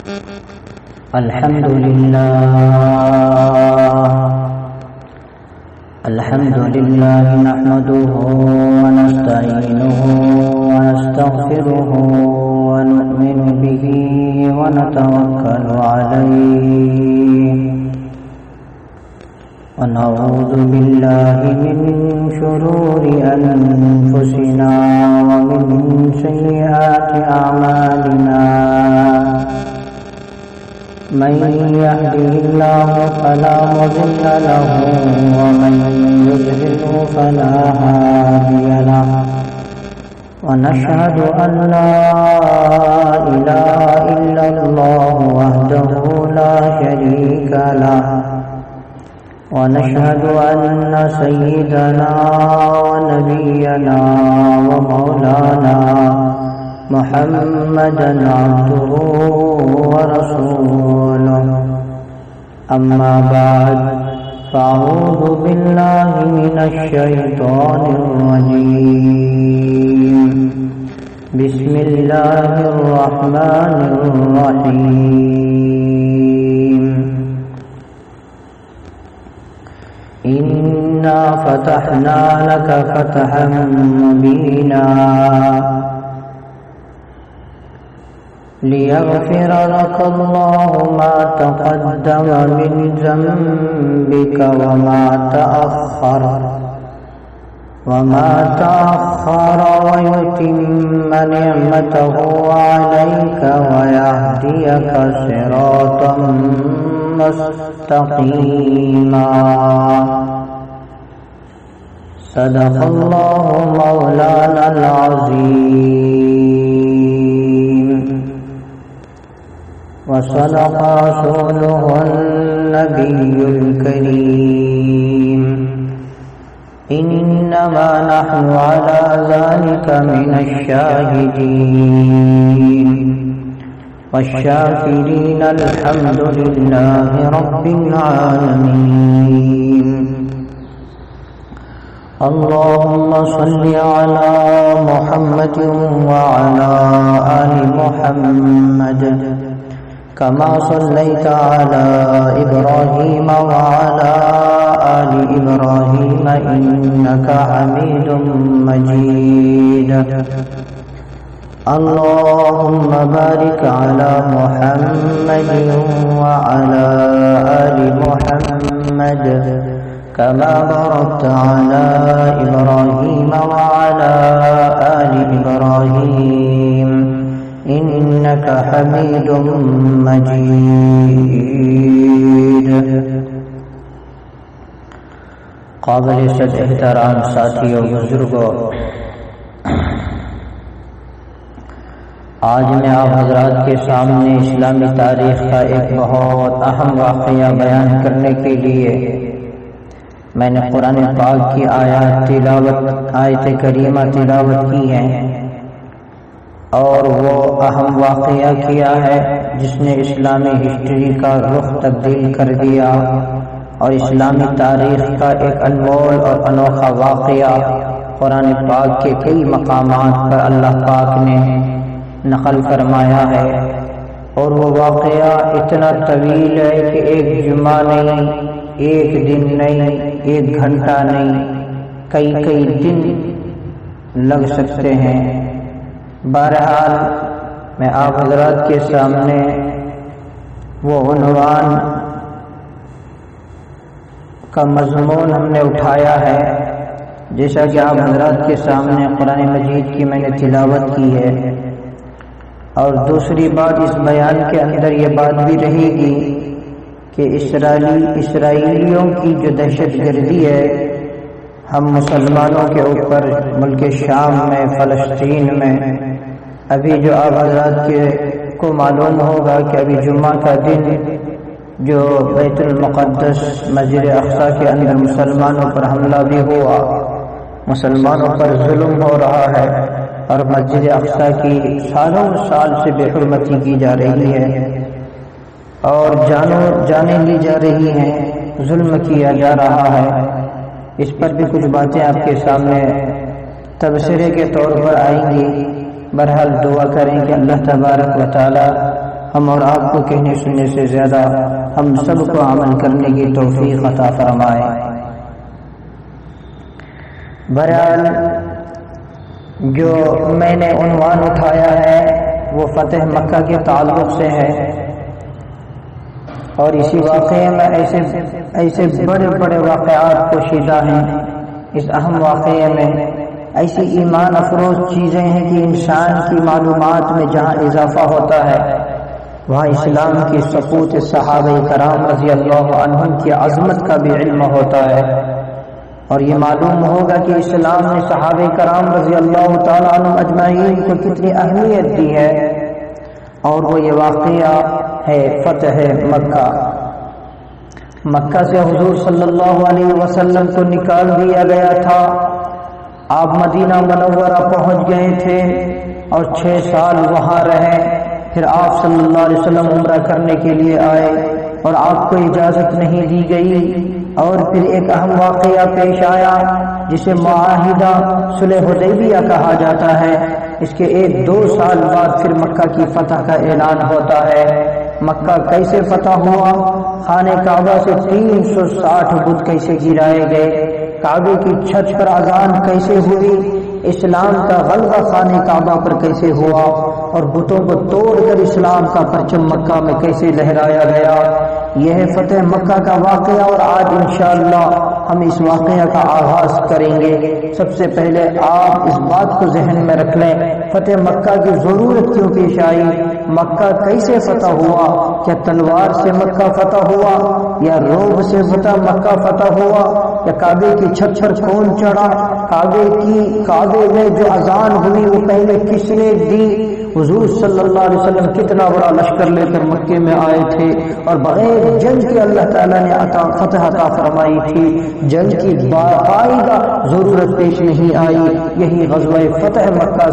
الحمد لله نحمده ونستعينه ونستغفره ونؤمن به ونتوكل عليه ونعوذ بالله من شرور أنفسنا ومن سيئات أعمالنا من يهده الله فلا مضل له ومن يضلله فلا هادي له ونشهد أن لا إله إلا الله وحده لا شريك له ونشهد أن سيدنا ونبينا ومولانا محمدا عبده ورسوله أما بعد فأعوذ بالله من الشيطان الرجيم بسم الله الرحمن الرحيم إنا فتحنا لك فتحا مبينا ليغفر لك الله ما تقدم من ذنبك وما تأخر ويتم نعمته عليك ويهديك صراطا مستقيما صدق الله مولانا العظيم وصدق رسوله النبي الكريم إنما نحن على ذلك من الشاهدين والشاكرين الحمد لله رب العالمين اللهم صل على محمد وعلى آل محمد كما صليت على إبراهيم وعلى آل إبراهيم إنك حميد مجيد اللهم بارك على محمد وعلى آل محمد كما باركت على إبراهيم وعلى آل إبراهيم إنك حميد مجيد قابل صد احترام ساتھیوں بزرگوں، آج میں آپ حضرات کے سامنے اسلامی تاریخ کا ایک بہت اہم واقعہ بیان کرنے کے لیے میں نے قرآن پاک کی آیت کریمہ تلاوت کی ہے، اور وہ اہم واقعہ کیا ہے جس نے اسلامی ہسٹری کا رخ تبدیل کر دیا، اور اسلامی تاریخ کا ایک انمول اور انوکھا واقعہ قرآن پاک کے کئی مقامات پر اللہ پاک نے نقل فرمایا ہے، اور وہ واقعہ اتنا طویل ہے کہ ایک جمعہ نہیں، ایک دن نہیں، ایک گھنٹہ نہیں، کئی دن لگ سکتے ہیں۔ بہرحال میں آپ حضرات کے سامنے وہ عنوان کا مضمون ہم نے اٹھایا ہے، جیسا کہ آپ حضرات کے سامنے قرآن مجید کی میں نے تلاوت کی ہے، اور دوسری بات اس بیان کے اندر یہ بات بھی رہے گی کہ اسرائیلیوں کی جو دہشت گردی ہے ہم مسلمانوں کے اوپر ملک شام میں، فلسطین میں، ابھی جو آپ حضرات کو معلوم ہوگا کہ ابھی جمعہ کا دن جو بیت المقدس مسجد اقصی کے اندر مسلمانوں پر حملہ بھی ہوا، مسلمانوں پر ظلم ہو رہا ہے، اور مسجد اقصی کی سالوں سال سے بے حرمتی کی جا رہی ہے، اور جانیں لی جا رہی ہیں، ظلم کیا جا رہا ہے۔ اس پر بھی کچھ باتیں آپ کے سامنے تبصرے کے طور پر آئیں گی۔ بہرحال دعا کریں کہ اللہ تبارک و تعالی ہم اور آپ کو کہنے سننے سے زیادہ ہم سب کو عمل کرنے کی توفیق عطا فرمائے۔ بہرحال جو میں نے عنوان اٹھایا ہے وہ فتح مکہ کے تعلق سے ہے، اور اسی واقعے میں ایسے بڑے بڑے واقعات پوشیدہ ہیں۔ اس اہم واقعے میں ایسی ایمان افروز چیزیں ہیں کہ انسان کی معلومات میں جہاں اضافہ ہوتا ہے وہاں اسلام کی سقوط صحابہ کرام رضی اللہ عنہم کی عظمت کا بھی علم ہوتا ہے، اور یہ معلوم ہوگا کہ اسلام نے صحابہ کرام رضی اللہ تعالی عنہم اجمعین کو کتنی اہمیت دی ہے، اور وہ یہ واقعہ ہے فتح مکہ۔ مکہ سے حضور صلی اللہ علیہ وسلم کو نکال دیا گیا تھا، آپ مدینہ منورہ پہنچ گئے تھے اور 6 سال وہاں رہے، پھر آپ صلی اللہ علیہ وسلم عمرہ کرنے کے لیے آئے اور آپ کو اجازت نہیں دی گئی، اور پھر ایک اہم واقعہ پیش آیا جسے معاہدہ صلح حدیبیہ کہا جاتا ہے۔ اس کے 1-2 سال بعد پھر مکہ کی فتح کا اعلان ہوتا ہے۔ مکہ کیسے فتح ہوا؟ خانہ کعبہ سے 360 بت کیسے گرائے گئے؟ کعبے کی چھت پر اذان کیسے ہوئی؟ اسلام کا غلبہ خانہ کعبہ پر کیسے ہوا؟ اور بتوں کو توڑ کر اسلام کا پرچم مکہ میں کیسے لہرایا گیا؟ یہ ہے فتح مکہ کا واقعہ، اور آج انشاءاللہ ہم اس واقعہ کا آغاز کریں گے۔ سب سے پہلے آپ اس بات کو ذہن میں رکھ لیں، فتح مکہ کی ضرورت کیوں پیش آئی؟ مکہ کیسے فتح ہوا؟ کیا تلوار سے مکہ فتح ہوا، یا روب سے مکہ فتح ہوا، یا کعبے کی چھت پر کون چڑھا؟ کعبے میں جو اذان ہوئی وہ پہلے کس نے دی؟ حضور صلی اللہ علیہ وسلم کتنا بڑا لشکر لے کر مکے میں آئے تھے، اور بغیر جنگ کے اللہ تعالیٰ نے فتح عطا فرمائی تھی، جنگ کی باقاعدہ ضرورت پیش نہیں آئی۔ یہی غزوہ فتح مکہ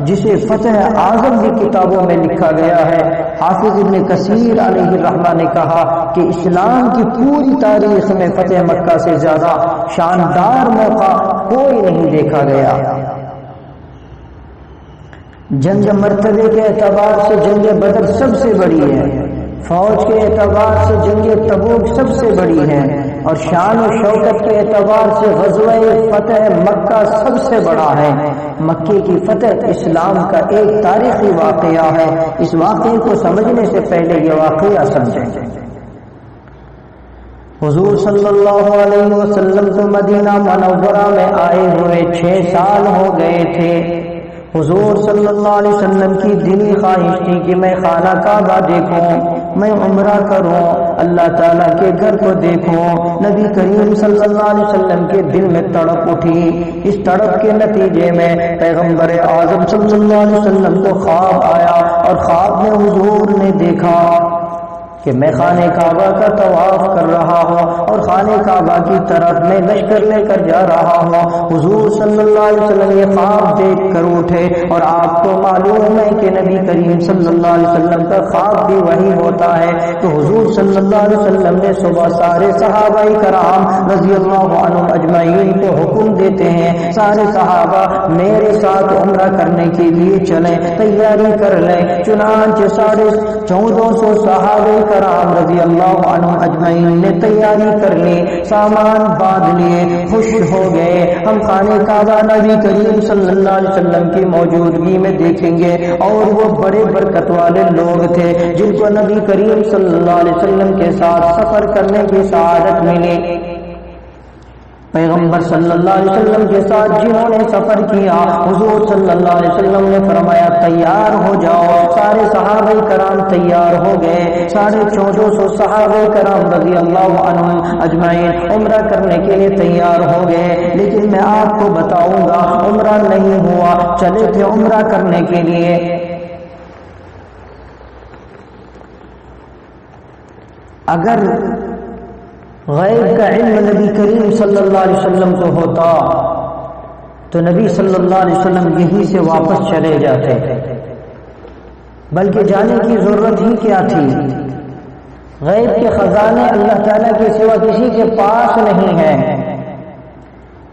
جسے فتح اعظم بھی کتابوں میں لکھا گیا ہے۔ حافظ ابن کثیر علیہ الرحمہ نے کہا کہ اسلام کی پوری تاریخ میں فتح مکہ سے زیادہ شاندار موقع کوئی نہیں دیکھا گیا۔ جنگ مرتبے کے اعتبار سے جنگ بدر سب سے بڑی ہے، فوج کے اعتبار سے جنگ تبوک سب سے بڑی ہے، اور شان و شوکت کے اعتبار سے غزوہ فتح مکہ سب سے بڑا ہے۔ مکے کی فتح اسلام کا ایک تاریخی واقعہ ہے۔ اس واقعے کو سمجھنے سے پہلے یہ واقعہ سمجھیں۔ حضور صلی اللہ علیہ وسلم کو مدینہ منورہ میں آئے ہوئے 6 سال ہو گئے تھے۔ حضور صلی اللہ علیہ وسلم کی دلی خواہش تھی کہ میں خانہ کعبہ دیکھوں، میں عمرہ کروں، اللہ تعالیٰ کے گھر کو دیکھوں۔ نبی کریم صلی اللہ علیہ وسلم کے دل میں تڑپ اٹھی۔ اس تڑپ کے نتیجے میں پیغمبر اعظم صلی اللہ علیہ وسلم کو خواب آیا، اور خواب میں حضور نے دیکھا کہ میں خانہ کعبہ کا طواف کر رہا ہوں، اور خانہ کعبہ کی طرف میں لشکر لے کر جا رہا ہوں۔ حضور صلی اللہ علیہ وسلم یہ خواب دیکھ کر اٹھے، اور آپ کو معلوم ہے کہ نبی کریم صلی اللہ علیہ وسلم کا خواب بھی وہی ہوتا ہے۔ تو حضور صلی اللہ علیہ وسلم نے صبح سارے صحابہ کرام رضی اللہ عنہم اجمعین کو حکم دیتے ہیں، سارے صحابہ میرے ساتھ عمرہ کرنے کے لیے چلیں، تیاری کر لیں۔ چنانچہ 1450 صحابہ کرام رضی اللہ عنہم اجمعین نے تیاری کر لی، سامان باندھ لیے، خوش ہو گئے۔ ہم خانہ کعبہ نبی کریم صلی اللہ علیہ وسلم کی موجودگی میں دیکھیں گے، اور وہ بڑے برکت والے لوگ تھے جن کو نبی کریم صلی اللہ علیہ وسلم کے ساتھ سفر کرنے کی سعادت ملی۔ پیغمبر صلی اللہ علیہ وسلم کے ساتھ جنہوں نے سفر کیا، حضور صلی اللہ علیہ وسلم نے فرمایا تیار ہو جاؤ۔ سارے صحابہ کرام تیار ہو گئے، 1450 صحابہ کرام رضی اللہ عنہم اجمعین عمرہ کرنے کے لیے تیار ہو گئے۔ لیکن میں آپ کو بتاؤں گا عمرہ نہیں ہوا، چلے تھے عمرہ کرنے کے لیے۔ اگر غیب کا علم نبی کریم صلی اللہ علیہ وسلم کو ہوتا تو نبی صلی اللہ علیہ وسلم یہی سے واپس چلے جاتے، بلکہ جانے کی ضرورت ہی کیا تھی؟ غیب کے خزانے اللہ تعالیٰ کے سوا کسی کے پاس نہیں ہیں۔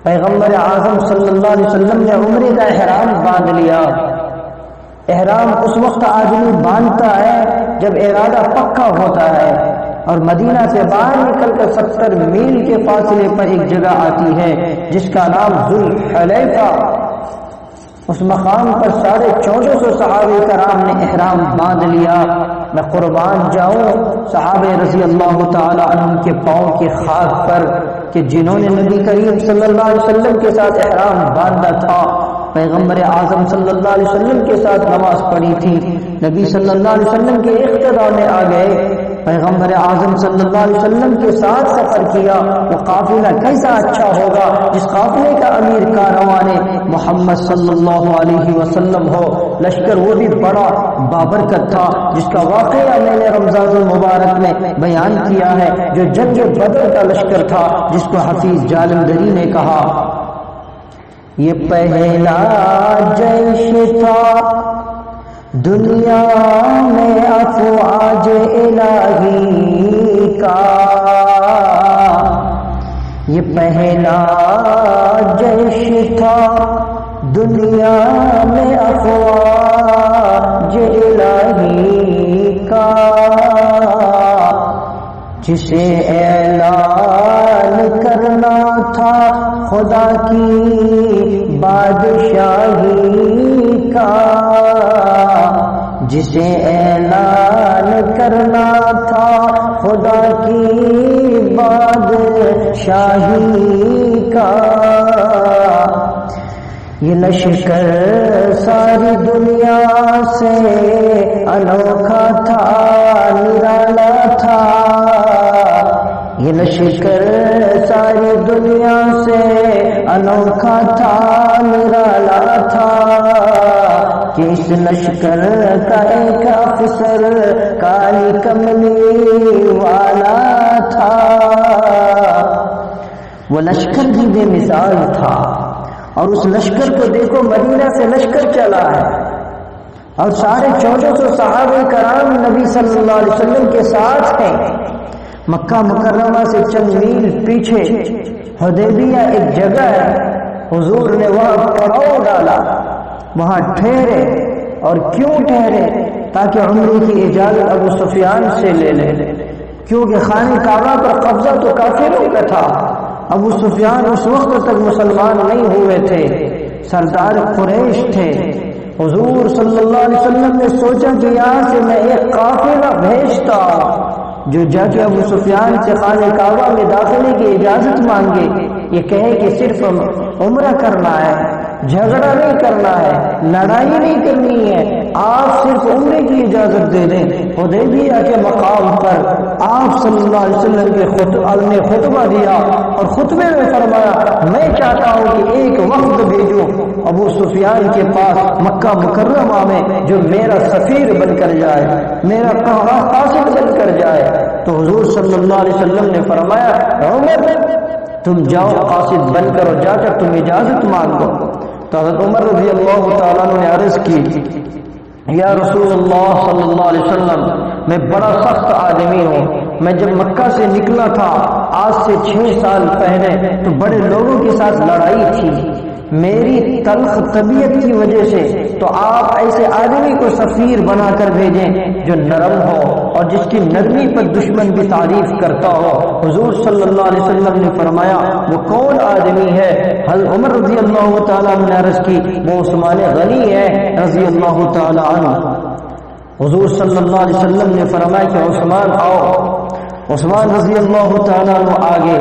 پیغمبر اعظم صلی اللہ علیہ وسلم نے عمرے کا احرام باندھ لیا، احرام اس وقت آدمی باندھتا ہے جب ارادہ پکا ہوتا ہے، اور مدینہ سے باہر نکل کر 70 میل کے فاصلے پر ایک جگہ آتی ہے جس کا نام ذوالحلیفہ۔ اس مقام پر 1450 صحابہ کرام نے احرام باندھ لیا۔ میں قربان جاؤں صحابہ رضی اللہ تعالی عنہ کے پاؤں کی خاک پر کہ جنہوں نے نبی کریم صلی اللہ علیہ وسلم کے ساتھ احرام باندھا تھا، پیغمبر اعظم صلی اللہ علیہ وسلم کے ساتھ نماز پڑھی تھی، نبی صلی اللہ علیہ وسلم کے اقتداء میں آ گئے، پیغمبر اعظم صلی اللہ علیہ وسلم کے ساتھ سفر کیا۔ وہ قافلہ کیسا اچھا ہوگا جس قافلے کا امیر کارواں محمد صلی اللہ علیہ وسلم ہو، لشکر وہ بھی بڑا بابرکت تھا جس کا واقعہ میں نے رمضان المبارک میں بیان کیا ہے، جو جنگ بدر کا لشکر تھا جس کو حفیظ جالندری نے کہا یہ پہلا جیش تھا دنیا میں افواج الہی کا، یہ پہلا جیش تھا دنیا میں افواج الہی کا، جسے اعلان کرنا تھا خدا کی بادشاہی کا، جسے اعلان کرنا تھا خدا کی بادشاہی کا، یہ لشکر ساری دنیا سے انوکھا تھا نرالا تھا، یہ لشکر ساری دنیا سے انوکھا تھا نرالا تھا، کہ اس لشکر کا ایک افسر کالی کملی والا تھا۔ وہ لشکر بھی بے مثال تھا، اور اس لشکر کو دیکھو مدینہ سے لشکر چلا ہے، اور 1450 صحابہ کرام نبی صلی اللہ علیہ وسلم کے ساتھ ہیں۔ مکہ مکرمہ سے چند میل پیچھے حدیبیہ ایک جگہ ہے، حضور نے وہاں پڑاؤ ڈالا، وہاں ٹھہرے، اور کیوں ٹھہرے؟ تاکہ عمرے کی اجازت ابو سفیان سے لے لے، کیونکہ خانہ کعبہ پر قبضہ تو کافروں کا تھا۔ ابو سفیان اس وقت تک مسلمان نہیں ہوئے تھے، سردار قریش تھے۔ حضور صلی اللہ علیہ وسلم نے سوچا کہ یہاں سے میں ایک قافلہ بھیجتا جو جا کے ابو سفیان سے خانہ کعبہ میں داخلے کی اجازت مانگے، یہ کہے کہ صرف عمرہ کرنا ہے، جھگڑا نہیں کرنا ہے، لڑائی نہیں کرنی ہے، آپ صرف عمرے کی اجازت دے دیں۔ حدیبیہ کے مقام پر آپ صلی اللہ علیہ وسلم نے خطبہ دیا، اور خطبے میں فرمایا میں چاہتا ہوں کہ ایک وفد بھیجوں ابو سفیان کے پاس مکہ مکرمہ میں جو میرا سفیر بن کر جائے، میرا قاصد بن کر جائے۔ تو حضور صلی اللہ علیہ وسلم نے فرمایا عمر تم جاؤ قاصد بن کر، اور جا کر تم اجازت مانگو۔ تو حضرت عمر رضی اللہ تعالیٰ عنہ نے عرض کی یا رسول اللہ صلی اللہ علیہ وسلم میں بڑا سخت آدمی ہوں، میں جب مکہ سے نکلا تھا آج سے 6 سال پہلے تو بڑے لوگوں کے ساتھ لڑائی تھی، میری تلخ طبیعت کی وجہ سے تو آپ ایسے آدمی کو سفیر بنا کر بھیجیں جو نرم ہو اور جس کی نرمی پر دشمن بھی تعریف کرتا ہو۔ حضور صلی اللہ علیہ وسلم نے فرمایا وہ کون آدمی ہے؟ حضرت عمر رضی اللہ تعالیٰ عنہ نے عرض کی وہ عثمان غنی ہے رضی اللہ تعالیٰ عنہ۔ حضور صلی اللہ علیہ وسلم نے فرمایا کہ عثمان آؤ۔ عثمان رضی اللہ تعالیٰ عنہ آگے۔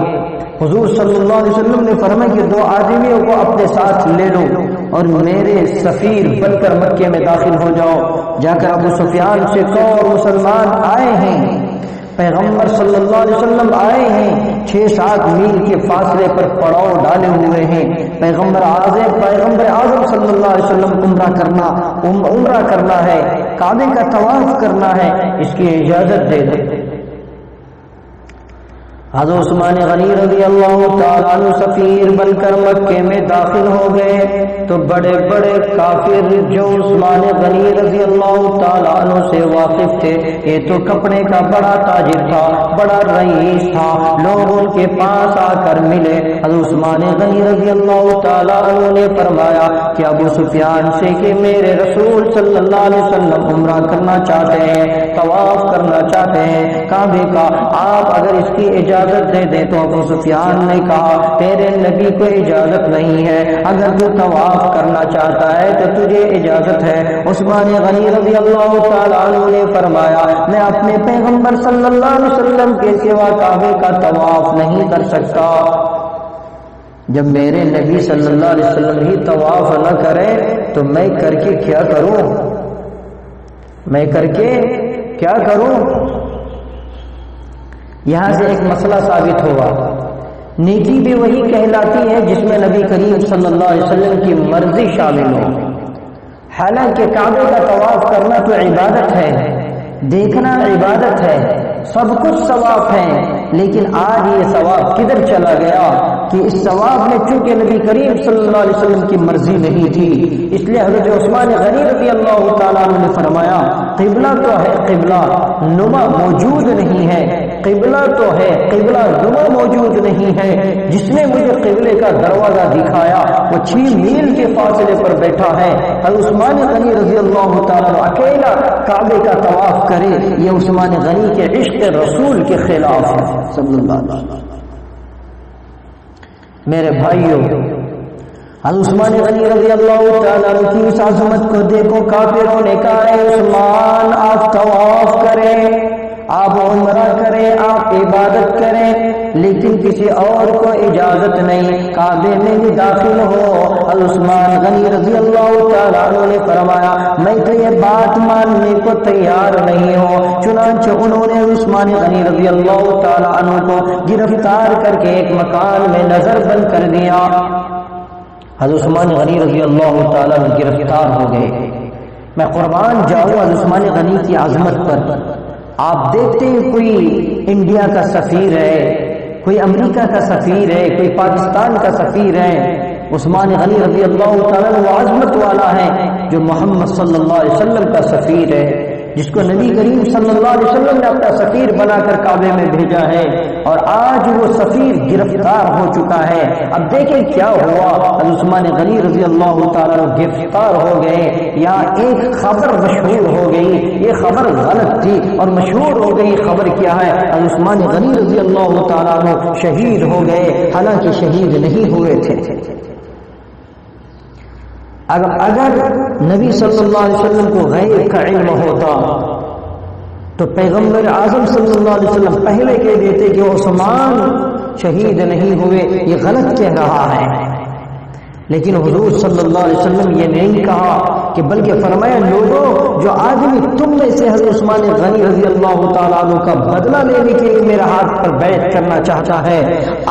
حضور صلی اللہ علیہ وسلم نے فرمایا کہ 2 آدمیوں کو اپنے ساتھ لے لو اور میرے سفیر بن کر مکے میں داخل ہو جاؤ۔ جا کر ابو سفیان سے کہو مسلمان آئے ہیں، پیغمبر صلی اللہ علیہ وسلم آئے ہیں، 6-7 میل کے فاصلے پر پڑاؤ ڈالے ہوئے ہیں، پیغمبر اعظم صلی اللہ علیہ وسلم عمرہ کرنا ہے، کعبے کا طواف کرنا ہے، اس کی اجازت دے دے۔ حضرت عثمان غنی رضی اللہ تعالیٰ عنہ سفیر بن کر مکے میں داخل ہو گئے تو بڑے بڑے کافر جو عثمان غنی رضی اللہ تعالیٰ عنہ سے واقف تھے، یہ تو کپڑے کا بڑا تاجر تھا، بڑا رئیس تھا، لوگ ان کے پاس آ کر ملے۔ حضرت عثمان غنی رضی اللہ تعالیٰ عنہ نے فرمایا کہ ابو سفیان سے کہ میرے رسول صلی اللہ علیہ وسلم عمرہ کرنا چاہتے ہیں، طواف کرنا چاہتے ہیں کعبے کا، آپ اگر اس کی اجازت دے دے۔ تو ابو سفیان نے کہا تیرے نبی کو اجازت نہیں ہے، اگر تو طواف کرنا چاہتا ہے تو تجھے اجازت ہے۔ عثمان غنی رضی اللہ تعالیٰ عنہ نے فرمایا میں اپنے پیغمبر صلی اللہ علیہ وسلم کے سوا کعبے کا طواف نہیں کر سکتا۔ جب میرے نبی صلی اللہ علیہ وسلم ہی طواف نہ کرے تو میں کر کے کیا کروں؟ میں کر کے کیا کروں؟ یہاں سے ایک مسئلہ ثابت ہوا، نیکی بھی وہی کہلاتی ہے جس میں نبی کریم صلی اللہ علیہ وسلم کی مرضی شامل ہو۔ حالانکہ کعبے کا طواف کرنا تو عبادت ہے، دیکھنا عبادت ہے، سب کچھ ثواب ہے، لیکن آج یہ ثواب کدھر چلا گیا کہ اس ثواب میں چونکہ نبی کریم صلی اللہ علیہ وسلم کی مرضی نہیں تھی، اس لیے حضرت عثمان غنی رضی اللہ تعالیٰ عنہ نے فرمایا قبلہ تو ہے، قبلہ نما موجود نہیں ہے، قبلہ تو ہے، قبلہ نما موجود نہیں ہے۔ جس نے مجھے قبلے کا دروازہ دکھایا وہ 6 میل کے فاصلے پر بیٹھا ہے۔ حضرت عثمان غنی رضی اللہ تعالیٰ عنہ اکیلا کعبے کا طواف کرے، یہ عثمان غنی کے عشق رسول کے خلاف ہے صلی اللہ علیہ وسلم۔ میرے بھائیوں، حضرت عثمان غنی رضی اللہ تعالیٰ عنہ کی اس عظمت کو دیکھو، کافروں نے کہا اے عثمان آپ طواف کریں، آپ عمرہ کریں، آپ عبادت کریں، لیکن کسی اور کو اجازت نہیں، کعبے میں بھی داخل ہو۔ حضرت عثمان غنی رضی اللہ تعالیٰ عنہ نے فرمایا میں تو یہ بات ماننے کو تیار نہیں ہوں۔ چنانچہ انہوں نے عثمان غنی رضی اللہ تعالیٰ عنہ کو گرفتار کر کے ایک مکان میں نظر بند کر دیا۔ حضرت عثمان غنی رضی اللہ تعالیٰ عنہ گرفتار ہو گئے۔ میں قربان جاؤں حضرت عثمان غنی کی عظمت پر۔ آپ دیکھتے ہیں کوئی انڈیا کا سفیر ہے، کوئی امریکہ کا سفیر ہے، کوئی پاکستان کا سفیر ہے، عثمان غنی رضی اللہ تعالیٰ عنہ وہ عظمت والا ہے جو محمد صلی اللہ علیہ وسلم کا سفیر ہے، جس کو نبی کریم صلی اللہ علیہ وسلم نے اپنا سفیر بنا کر کعبے میں بھیجا ہے، اور آج وہ سفیر گرفتار ہو چکا ہے۔ اب دیکھیں کیا ہوا، عثمان غنی رضی اللہ تعالیٰ عنہ گرفتار ہو گئے۔ یہاں ایک خبر مشہور ہو گئی، یہ خبر غلط تھی اور مشہور ہو گئی۔ خبر کیا ہے؟ عثمان غنی رضی اللہ تعالیٰ عنہ شہید ہو گئے، حالانکہ شہید نہیں ہوئے تھے۔ اگر نبی صلی اللہ علیہ وسلم کو غیب کا علم ہوتا تو پیغمبر اعظم صلی اللہ علیہ وسلم پہلے کہہ دیتے کہ عثمان شہید نہیں ہوئے، یہ غلط کہہ رہا ہے۔ لیکن حضور صلی اللہ علیہ وسلم یہ نہیں کہا کہ بلکہ فرمایا لوگوں جو آدمی تم میں سے حضرت عثمان غنی رضی اللہ تعالیٰ عنہ کا بدلہ لینے کے لیے میرے ہاتھ پر بیعت کرنا چاہتا ہے،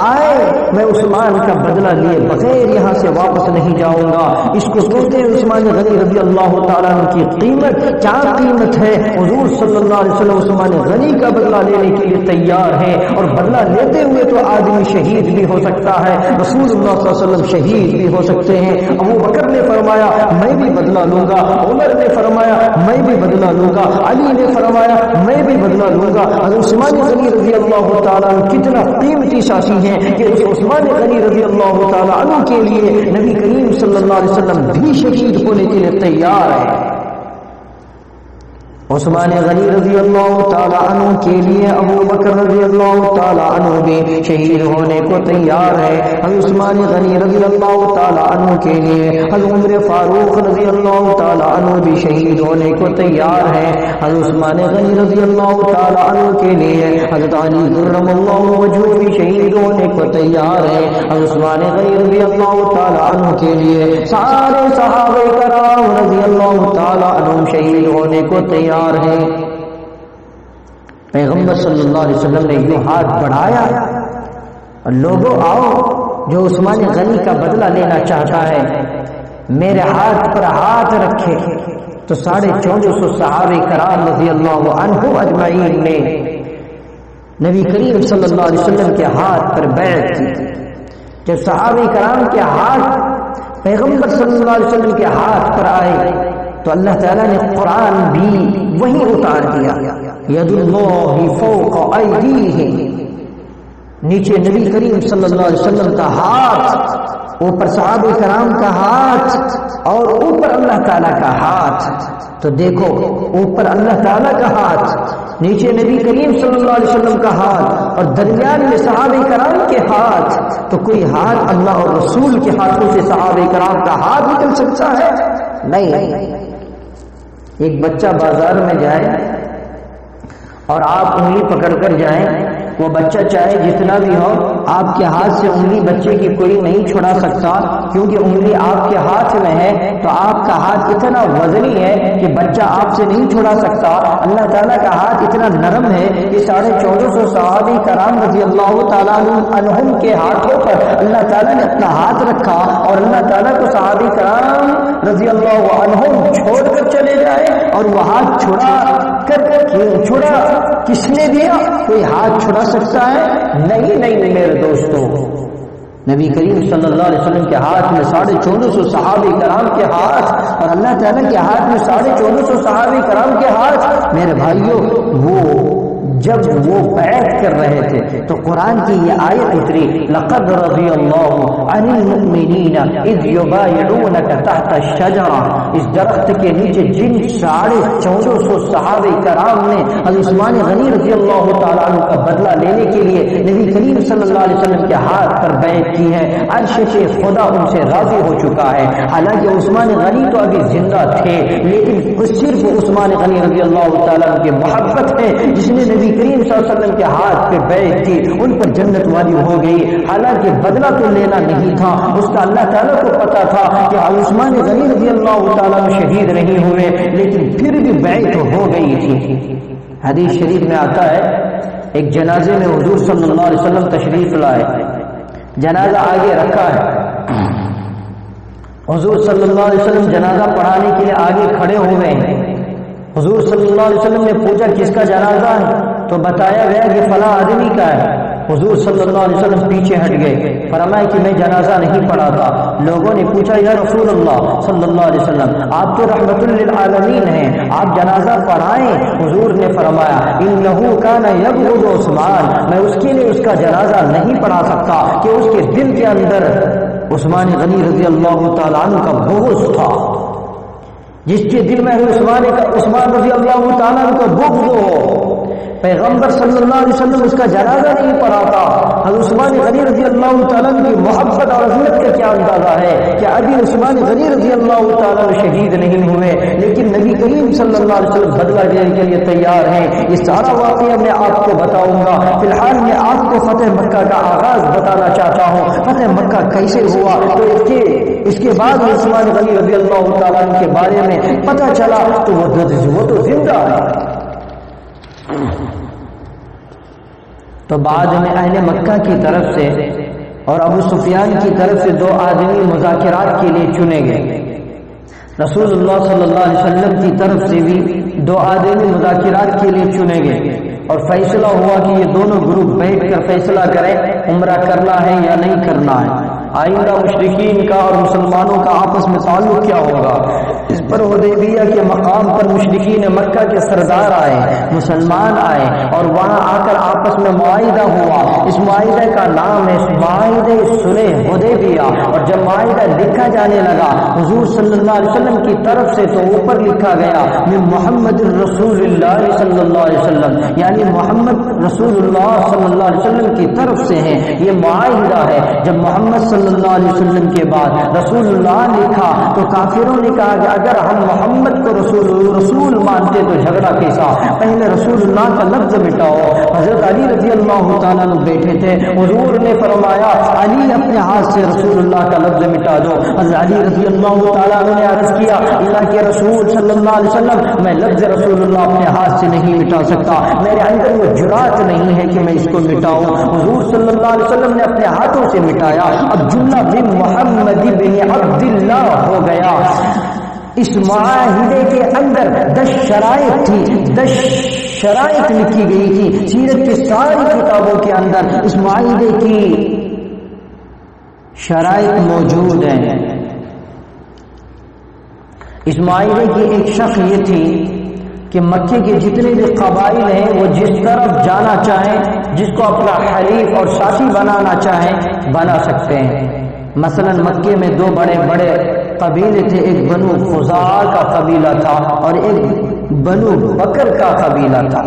آئے میں عثمان کا بدلہ لیے بغیر یہاں سے واپس نہیں جاؤں گا۔ اس کو کہتے ہیں عثمان غنی رضی اللہ تعالیٰ عنہ کی قیمت کیا قیمت ہے۔ حضور صلی اللہ علیہ وسلم عثمان غنی کا بدلہ لینے کے لیے تیار ہے، اور بدلہ لیتے ہوئے تو آدمی شہید بھی ہو سکتا ہے، رسول اللہ صلی اللہ علیہ وسلم شہید بھی ہو سکتے ہیں۔ ابو بکر نے فرمایا میں بھی بدلہ لوں گا، عمر نے فرمایا میں بھی بدلہ لوں گا، علی نے فرمایا میں بھی بدلہ لوں گا۔ حضرت عثمان غنی رضی اللہ تعالیٰ عنہ کتنا قیمتی ساتھی ہیں کہ اس عثمان غنی رضی اللہ تعالیٰ عنہ کے لیے نبی کریم صلی اللہ علیہ وسلم بھی شہید ہونے کے لیے تیار ہے۔ عثمان غنی رضی اللہ تعالیٰ عنہ کے لیے ابو بکر رضی اللہ تعالیٰ عنہ بھی شہید ہونے کو تیار ہے۔ حضرت عثمان غنی رضی اللہ تعالیٰ عنہ کے لیے حضرت عمر فاروق رضی اللہ تعالیٰ عنہ بھی شہید ہونے کو تیار ہے۔ حضرت عثمان غنی رضی اللہ تعالیٰ عنہ کے لیے حضرت علی کرم اللہ وجہہ بھی شہید ہونے کو تیار ہے۔ حضرت عثمان غنی رضی اللہ تعالیٰ عنہ کے لیے سارے صحابہ کرام رضی اللہ تعالیٰ عنہ شہید ہونے کو تیار ہے۔ پیغمبر صلی اللہ علیہ وسلم نے یہ ہاتھ بڑھایا اور لوگوں آؤ جو عثمان غنی کا بدلہ لینا چاہتا ہے میرے ہاتھ پر ہاتھ رکھے۔ تو 1450 صحابہ کرام رضی اللہ عنہ اجمعین نے نبی کریم صلی اللہ علیہ وسلم کے ہاتھ پر بیعت کی. جب صحابہ کرام کے ہاتھ پیغمبر صلی اللہ علیہ وسلم کے ہاتھ پر آئے تو اللہ تعالیٰ نے قرآن بھی وہی اتار دیا. ید اللہ فوق ایدیہم، نیچے نبی کریم صلی اللہ علیہ وسلم کا ہاتھ، اوپر صحابہ کرام کا ہاتھ اور اوپر اللہ تعالیٰ کا ہاتھ. تو دیکھو اوپر اللہ تعالیٰ کا ہاتھ، نیچے نبی کریم صلی اللہ علیہ وسلم کا ہاتھ اور درمیان میں صحابہ کرام کے ہاتھ. تو کوئی ہاتھ اللہ اور رسول کے ہاتھوں سے صحابہ کرام کا ہاتھ نکل سکتا ہے؟ نہیں. ایک بچہ بازار میں جائے اور آپ انگلی پکڑ کر جائیں، وہ بچہ چاہے جتنا بھی ہو آپ کے ہاتھ سے انگلی بچے کی کوئی نہیں چھڑا سکتا، کیونکہ انگلی آپ کے ہاتھ میں ہے. تو آپ کا ہاتھ اتنا وزنی ہے کہ بچہ آپ سے نہیں چھڑا سکتا. اللہ تعالیٰ کا ہاتھ اتنا نرم ہے کہ 1450 صحابہ کرام رضی اللہ تعالیٰ عنہم کے ہاتھوں پر اللہ تعالیٰ نے اپنا ہاتھ رکھا اور اللہ تعالیٰ کو صحابہ کرام رضی اللہ عنہم چھوڑ کر چلے جائے. اور وہ ہاتھ چھڑا کس نے دیا؟ کوئی ہاتھ چھڑا سکتا ہے؟ نہیں میرے دوستوں، نبی کریم صلی اللہ علیہ وسلم کے ہاتھ میں 1450 صحابہ کرام کے ہاتھ اور اللہ تعالیٰ کے ہاتھ میں 1450 صحابہ کرام کے ہاتھ. میرے بھائیوں، وہ جب وہ بیعت کر رہے تھے تو قرآن کی یہ آیت اتری، لقد رضی اللہ عن المؤمنین اذ یبایعونک تحت الشجرہ. اس درخت کے نیچے جن 1450 صحابہ کرام نے حضرت عثمان غنی رضی اللہ تعالیٰ عنہ کا بدلہ لینے کے لیے نبی کریم صلی اللہ علیہ وسلم کے ہاتھ پر بیعت کی ہے، عرش سے خدا ان سے راضی ہو چکا ہے. حالانکہ عثمان غنی تو ابھی زندہ تھے، لیکن صرف عثمان غنی رضی اللہ تعالیٰ عنہ کی محبت ہے جس نے نبی کریم صلی اللہ علیہ وسلم کے ہاتھ پہ بیعت کی، ان پر جنت واجب ہو گئی. حالانکہ بدلہ تو لینا نہیں تھا، اس کا اللہ تعالیٰ کو پتا تھا کہ عثمان غنی رضی اللہ تعالیٰ شہید نہیں ہوئے، لیکن پھر بھی بیعت ہو گئی تھی. حدیث شریف میں آتا ہے ایک جنازے میں حضور صلی اللہ علیہ وسلم تشریف لائے، جنازہ آگے رکھا ہے، حضور صلی اللہ علیہ وسلم جنازہ پڑھانے کے لیے آگے کھڑے ہوئے ہیں. حضور صلی اللہ علیہ وسلم نے پوچھا کس کا جنازہ ہے؟ تو بتایا گیا کہ فلاں آدمی کا ہے. حضور صلی اللہ علیہ وسلم پیچھے ہٹ گئے، فرمایا کہ میں جنازہ نہیں پڑھاتا. لوگوں نے پوچھا یا رسول اللہ صلی اللہ علیہ وسلم آپ تو رحمت للعالمین ہیں، آپ جنازہ پڑھائیں. حضور نے فرمایا انہ کان یبغض عثمان، میں اس کے لیے اس کا جنازہ نہیں پڑھا سکتا کہ اس کے دل کے اندر عثمان غنی رضی اللہ تعالیٰ عنہ کا بغض تھا. جس کے دل میں عثمان رضی اللہ تعالیٰ عنہ کا بغض ہو، پیغمبر صلی اللہ علیہ وسلم اس کا جنازہ نہیں پڑھاتا. حضرت عثمان غنی رضی اللہ تعالیٰ عنہ کی محبت اور عظمت کا کیا اندازہ ہے کہ ابھی عثمان غنی رضی اللہ تعالیٰ عنہ شہید نہیں ہوئے، لیکن نبی کریم صلی اللہ علیہ وسلم بدلہ لینے کے لیے تیار ہیں. یہ سارا واقعہ میں آپ کو بتاؤں گا. فی الحال میں آپ کو فتح مکہ کا آغاز بتانا چاہتا ہوں. فتح مکہ کیسے ہوا، تو اس کے بعد عثمان غنی رضی اللہ تعالیٰ عنہ کے بارے میں پتہ چلا تو وہ تو زندہ ہے. تو بعد میں اہل مکہ کی طرف سے اور ابو سفیان کی طرف سے 2 آدمی مذاکرات کے لیے چنے گئے. رسول اللہ صلی اللہ علیہ وسلم کی طرف سے بھی 2 آدمی مذاکرات کے لیے چنے گئے اور فیصلہ ہوا کہ یہ دونوں گروپ بیٹھ کر فیصلہ کریں عمرہ کرنا ہے یا نہیں کرنا ہے. آئندہ مشرکین کا اور مسلمانوں کا آپس میں تعلق کیا ہوگا. اس پر حدیبیہ کے مقام پر مشرکین مکہ کے سردار آئے، مسلمان آئے اور وہاں آ کر آپس میں معاہدہ ہوا. اس معاہدے کا نام ہے معاہدہ صلح حدیبیہ. اور جب معاہدہ لکھا جانے لگا حضور صلی اللہ علیہ وسلم کی طرف سے، تو اوپر لکھا گیا من محمد رسول اللہ صلی اللہ علیہ وسلم، یعنی محمد رسول اللہ صلی اللہ علیہ وسلم کی طرف سے ہے. یہ معاہدہ ہے. جب محمد صلی اللہ علیہ وسلم کے بعد رسول اللہ لکھا تو کافروں نے کہا کہ اگر ہم محمد کو رسول مانتے تو جھگڑا کیسا، پہلے رسول اللہ کا لفظ مٹاؤ. حضرت علی رضی اللہ تعالیٰ عنہ بیٹھے تھے، حضور نے فرمایا علی اپنے ہاتھ سے رسول اللہ کا لفظ مٹا دو. حضرت علی رضی اللہ تعالیٰ عنہ نے عرض کیا اللہ کے رسول صلی اللہ علیہ وسلم میں لفظ رسول اللہ اپنے ہاتھ سے نہیں مٹا سکتا، میرے اندر وہ جرات نہیں ہے کہ میں اس کو مٹاؤں. حضور صلی اللہ علیہ وسلم نے اپنے ہاتھوں سے مٹایا. اب جملہ بن محمد بن عبداللہ ہو گیا. اس معاہدے کے اندر 10 شرائط تھی، 10 شرائط لکھی گئی تھی، سیرت کی ساری کتابوں کے اندر اس معاہدے کی شرائط موجود ہیں۔ اس معاہدے کی ایک شرط یہ تھی کہ مکے کے جتنے بھی قبائل ہیں وہ جس طرف جانا چاہیں، جس کو اپنا حلیف اور ساتھی بنانا چاہیں بنا سکتے ہیں۔ مثلا مکے میں دو بڑے بڑے قبیلے تھے، ایک بنو خزاعہ کا قبیلہ تھا اور ایک بنو بکر کا قبیلہ تھا۔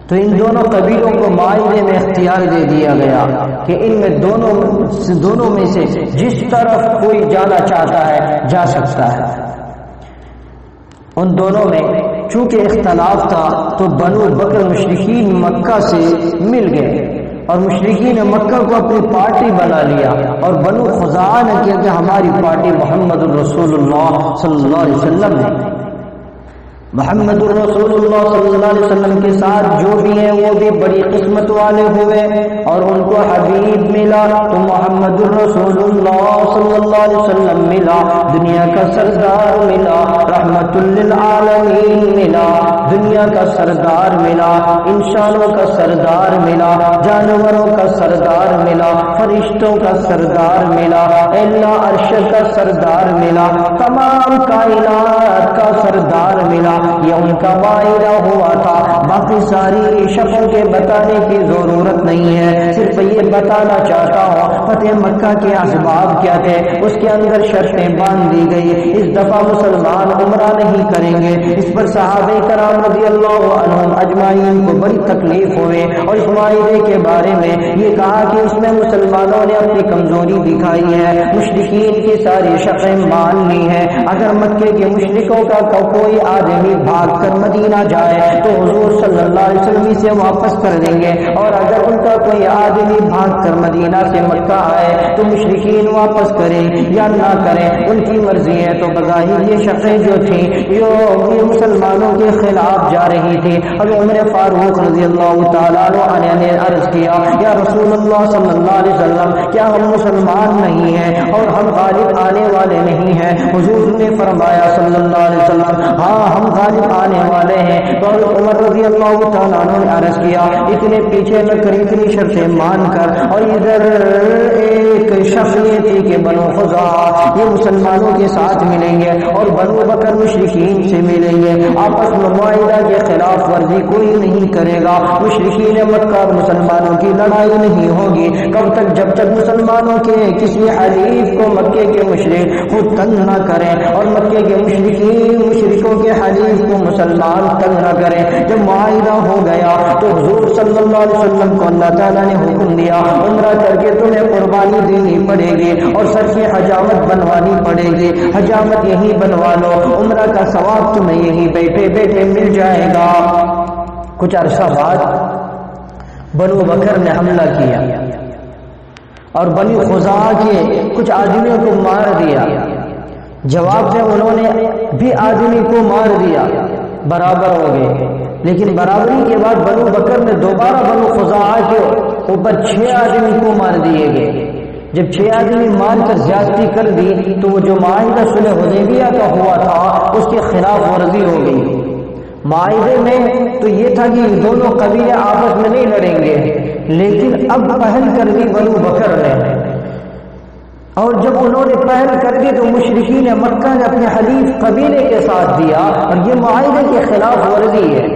تو ان دونوں قبیلوں کو معاہدے میں اختیار دے دیا گیا کہ ان میں دونوں میں سے جس طرف کوئی جانا چاہتا ہے جا سکتا ہے۔ ان دونوں میں چونکہ اختلاف تھا تو بنو بکر مشرکین مکہ سے مل گئے اور مشرکین مکہ کو اپنی پارٹی بنا لیا، اور بنو خزاعہ نے کیا کہ ہماری پارٹی محمد الرسول اللہ صلی اللہ علیہ وسلم ہے۔ محمد الرسول اللہ صلی اللہ علیہ وسلم کے ساتھ جو بھی ہیں وہ بھی بڑی قسمت والے ہوئے اور ان کو حبیب ملا، تو محمد الرسول اللہ صلی اللہ علیہ وسلم ملا، دنیا کا سردار ملا، رحمت للعالمین ملا، دنیا کا سردار ملا، انسانوں کا سردار ملا، جانوروں کا سردار ملا، فرشتوں کا سردار ملا، اللہ عرش کا سردار ملا، تمام کائنات کا سردار ملا۔ یہ ان کا معاہدہ ہوا تھا۔ باقی ساری شکوں کے بتانے کی ضرورت نہیں ہے، صرف یہ بتانا چاہتا ہوں فتح مکہ کے اسباب کیا تھے، اس کے اندر شرطیں باندھ دی گئی۔ اس دفعہ مسلمان عمرہ نہیں کریں گے، اس پر صحابہ کرام رضی اللہ عنہم اجمعین کو بڑی تکلیف ہوئے اور اس معاہدے کے بارے میں یہ کہا کہ اس میں مسلمانوں نے اپنی کمزوری دکھائی ہے، مشرکین کی ساری شقیں مان لی ہیں۔ اگر مکے کے مشرکوں کا کوئی آدمی بھاگ کر مدینہ جائے تو حضور صلی اللہ علیہ وسلم اسے واپس کر دیں گے، اور اگر ان کا کوئی آدمی بھاگ کر مدینہ سے مکہ آئے تو مشرکین واپس کریں یا نہ کریں ان کی مرضی ہے۔ تو بظاہر یہ شقیں جو تھیں یہ مسلمانوں کے خلاف جا رہی تھی۔ اب عمر فاروق رضی اللہ تعالیٰ عنہ نے عرض کیا، یا رسول اللہ صلی اللہ علیہ وسلم کیا ہم مسلمان نہیں ہیں اور ہم غالب آنے والے نہیں ہیں؟ حضور نے فرمایا صلی اللہ علیہ وسلم، ہاں ہم غالب آنے والے ہیں۔ تو عمر رضی اللہ تعالیٰ عنہ نے عرض کیا، اتنے پیچھے نہ کر، اتنی شرطیں مان کر۔ اور ادھر ایک شخص یہ تھی کہ بنو خزاعہ یہ مسلمانوں کے ساتھ ملیں گے اور بنو بکر مشرکین سے ملیں گے، آپس میں معاہدہ کے خلاف ورزی کوئی نہیں کرے گا، مشرکین مکہ اور مسلمانوں کی لڑائی نہیں ہوگی۔ کب تک؟ جب تک مسلمانوں کے کسی حلیف کو مکے کے مشرک خود تنگ نہ کریں اور مکے کے مشرکوں کے حلیف کو مسلمان تنگ نہ کریں۔ جب معاہدہ ہو گیا تو حضور صلی اللہ علیہ وسلم کو اللہ تعالیٰ نے حکم دیا، عمرہ کر کے تمہیں قربانی دینی پڑے گی اور سر کی حجامت بنوانی پڑے گی، حجامت یہی بنوا لو، عمرہ کا ثواب تمہیں یہی بیٹھے بیٹھے مل جائے گا۔ کچھ عرصہ بعد بنو بکر نے حملہ کیا اور بنو خزاعہ کے کچھ آدمیوں کو مار دیا۔ جواب میں انہوں نے بھی آدمی کو مار دیا، برابر ہو گئے۔ لیکن برابری کے بعد بنو بکر نے دوبارہ بنو خزاعہ کے اوپر 6 آدمی کو مار دیے گئے۔ جب 6 آدمی مار کر زیادتی کر دی تو وہ جو معاہدہ صلح حدیبیہ کا ہوا تھا اس کے خلاف ورزی ہو گئی۔ معاہدے میں تو یہ تھا کہ دونوں قبیلے آپس میں نہیں لڑیں گے، لیکن اب پہل کر دی بنو بکر نے، اور جب انہوں نے پہل کر دی تو مشرکین مکہ نے اپنے حلیف قبیلے کے ساتھ دیا، اور یہ معاہدے کے خلاف ورزی ہے۔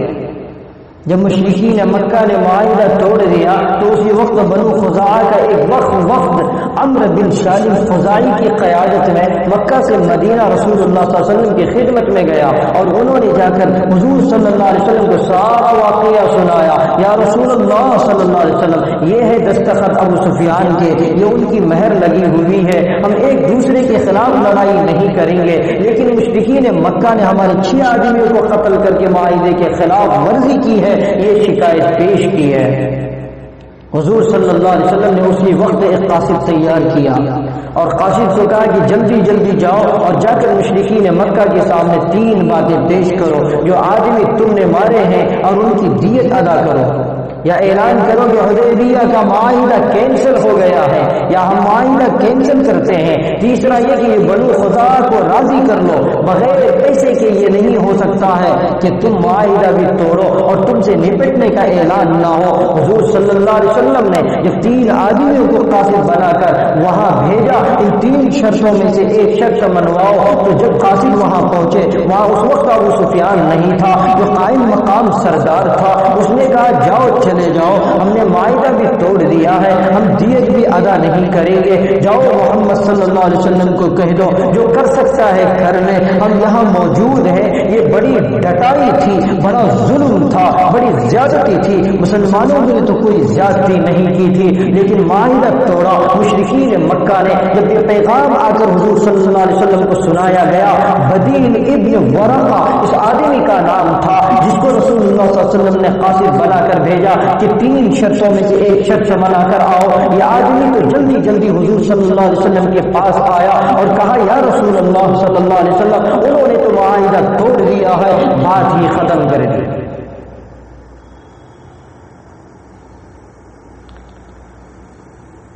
جب مشرکین مکہ نے معاہدہ توڑ دیا تو اسی وقت بنو خزاعہ کا ایک وفد عمرو بن سالم خزاعی کی قیادت میں مکہ سے مدینہ رسول اللہ صلی اللہ علیہ وسلم کی خدمت میں گیا، اور انہوں نے جا کر حضور صلی اللہ علیہ وسلم کو سارا واقعہ سنایا۔ یا رسول اللہ صلی اللہ علیہ وسلم، یہ ہے دستخط ابو سفیان کے، یہ ان کی مہر لگی ہوئی ہے، ہم ایک دوسرے کے خلاف لڑائی نہیں کریں گے، لیکن مشرکین مکہ نے ہمارے 6 آدمیوں کو قتل کر کے معاہدے کے خلاف ورزی کی ہے، یہ شکایت پیش کی ہے۔ حضور صلی اللہ علیہ وسلم نے اسی وقت ایک قاصد تیار کیا اور قاصد کو کہا کہ جلدی جلدی جاؤ اور جا کر مشرکین مکہ کے سامنے 3 باتیں پیش کرو جو آدمی تم نے مارے ہیں اور ان کی دیت ادا کرو۔ یا اعلان کرو کہ حدیبیہ کا معاہدہ کینسل ہو گیا ہے یا ہم معاہدہ کینسل کرتے ہیں۔ تیسرا یہ کہ بنو خزاعہ کو راضی کر لو، بغیر پیسے کے یہ نہیں ہو سکتا ہے کہ تم معاہدہ بھی توڑو اور تم سے نپٹنے کا اعلان نہ ہو۔ حضور صلی اللہ علیہ وسلم نے جب 3 آدمیوں کو قاصد بنا کر وہاں بھیجا، ان 3 شرطوں میں سے ایک شرط منواؤ، تو جب قاصد وہاں پہنچے، وہاں اس وقت ابو سفیان نہیں تھا جو قائم مقام سردار تھا، اس نے کہا جاؤ چلے جاؤ، ہم نے معاہدہ بھی توڑ دیا ہے، ہم دیت بھی ادا نہیں کریں گے، جاؤ محمد صلی اللہ علیہ وسلم کو کہہ دو جو کر سکتا ہے کر لے، ہم یہاں موجود ہیں۔ یہ بڑی ڈٹائی تھی، بڑا ظلم تھا، بڑی زیادتی تھی، مسلمانوں نے تو کوئی زیادتی نہیں کی تھی، لیکن معاہدہ توڑا۔ مشرکین مکہ نے جب یہ پیغام آ کر حضور صلی اللہ علیہ وسلم کو سنایا گیا، بدیل ابن ورقہ اس آدمی کا نام تھا جس کو رسول اللہ صلی اللہ علیہ وسلم نے قاصد بنا کر بھیجا کہ 3 شرطوں میں سے ایک شرط بنا کر آؤ۔ یہ آدمی تو جلدی جلدی حضور صلی اللہ علیہ وسلم کے پاس آیا اور کہا یا رسول اللہ صلی اللہ علیہ وسلم، انہوں نے تو معاہدہ توڑ دیا ہے، بات ہی ختم کر دی۔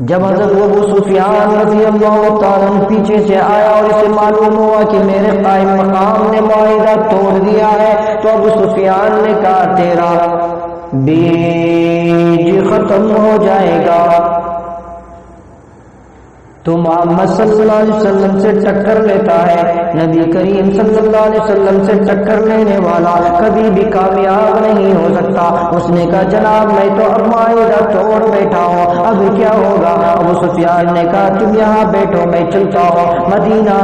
جب حضرت ابو سفیان رضی اللہ تعالیٰ پیچھے سے آیا اور اسے معلوم ہوا کہ میرے قائم مقام نے معاہدہ توڑ دیا ہے، تو ابو سفیان نے کہا تیرا بیج ختم ہو جائے گا، تو محمد صلی اللہ علیہ وسلم سے ٹکر لیتا ہے، نبی کریم صلی اللہ علیہ وسلم سے ٹکر لینے والا کبھی بھی کامیاب نہیں ہو سکتا۔ اس نے کہا جناب میں تو اب معاہدہ توڑ بیٹھا ہوں، اب کیا ہوگا؟ ابو سفیان نے کہا تم یہاں بیٹھو میں چلتا ہوں مدینہ۔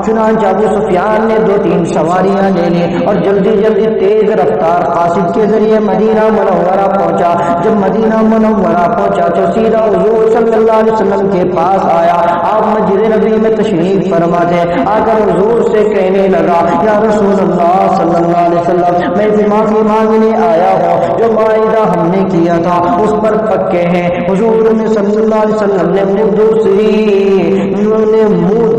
چنانچہ ابو سفیان نے 2-3 سواریاں لے لی اور جلدی جلدی تیز رفتار قاصد کے ذریعے مدینہ منورہ پہنچا۔ جب مدینہ منورہ پہنچا تو سیدھا حضور صلی اللہ علیہ وسلم کے پاس آیا۔ آپ مسجد نبی میں تشریف فرما تھے، آ کر حضور سے کہنے لگا یا رسول اللہ صلی اللہ علیہ وسلم میں معافی مانگنے آیا ہوں، جو معاہدہ ہم نے کیا تھا اس پر پکے ہیں۔ حضور نے صلی اللہ علیہ وسلم نے منہ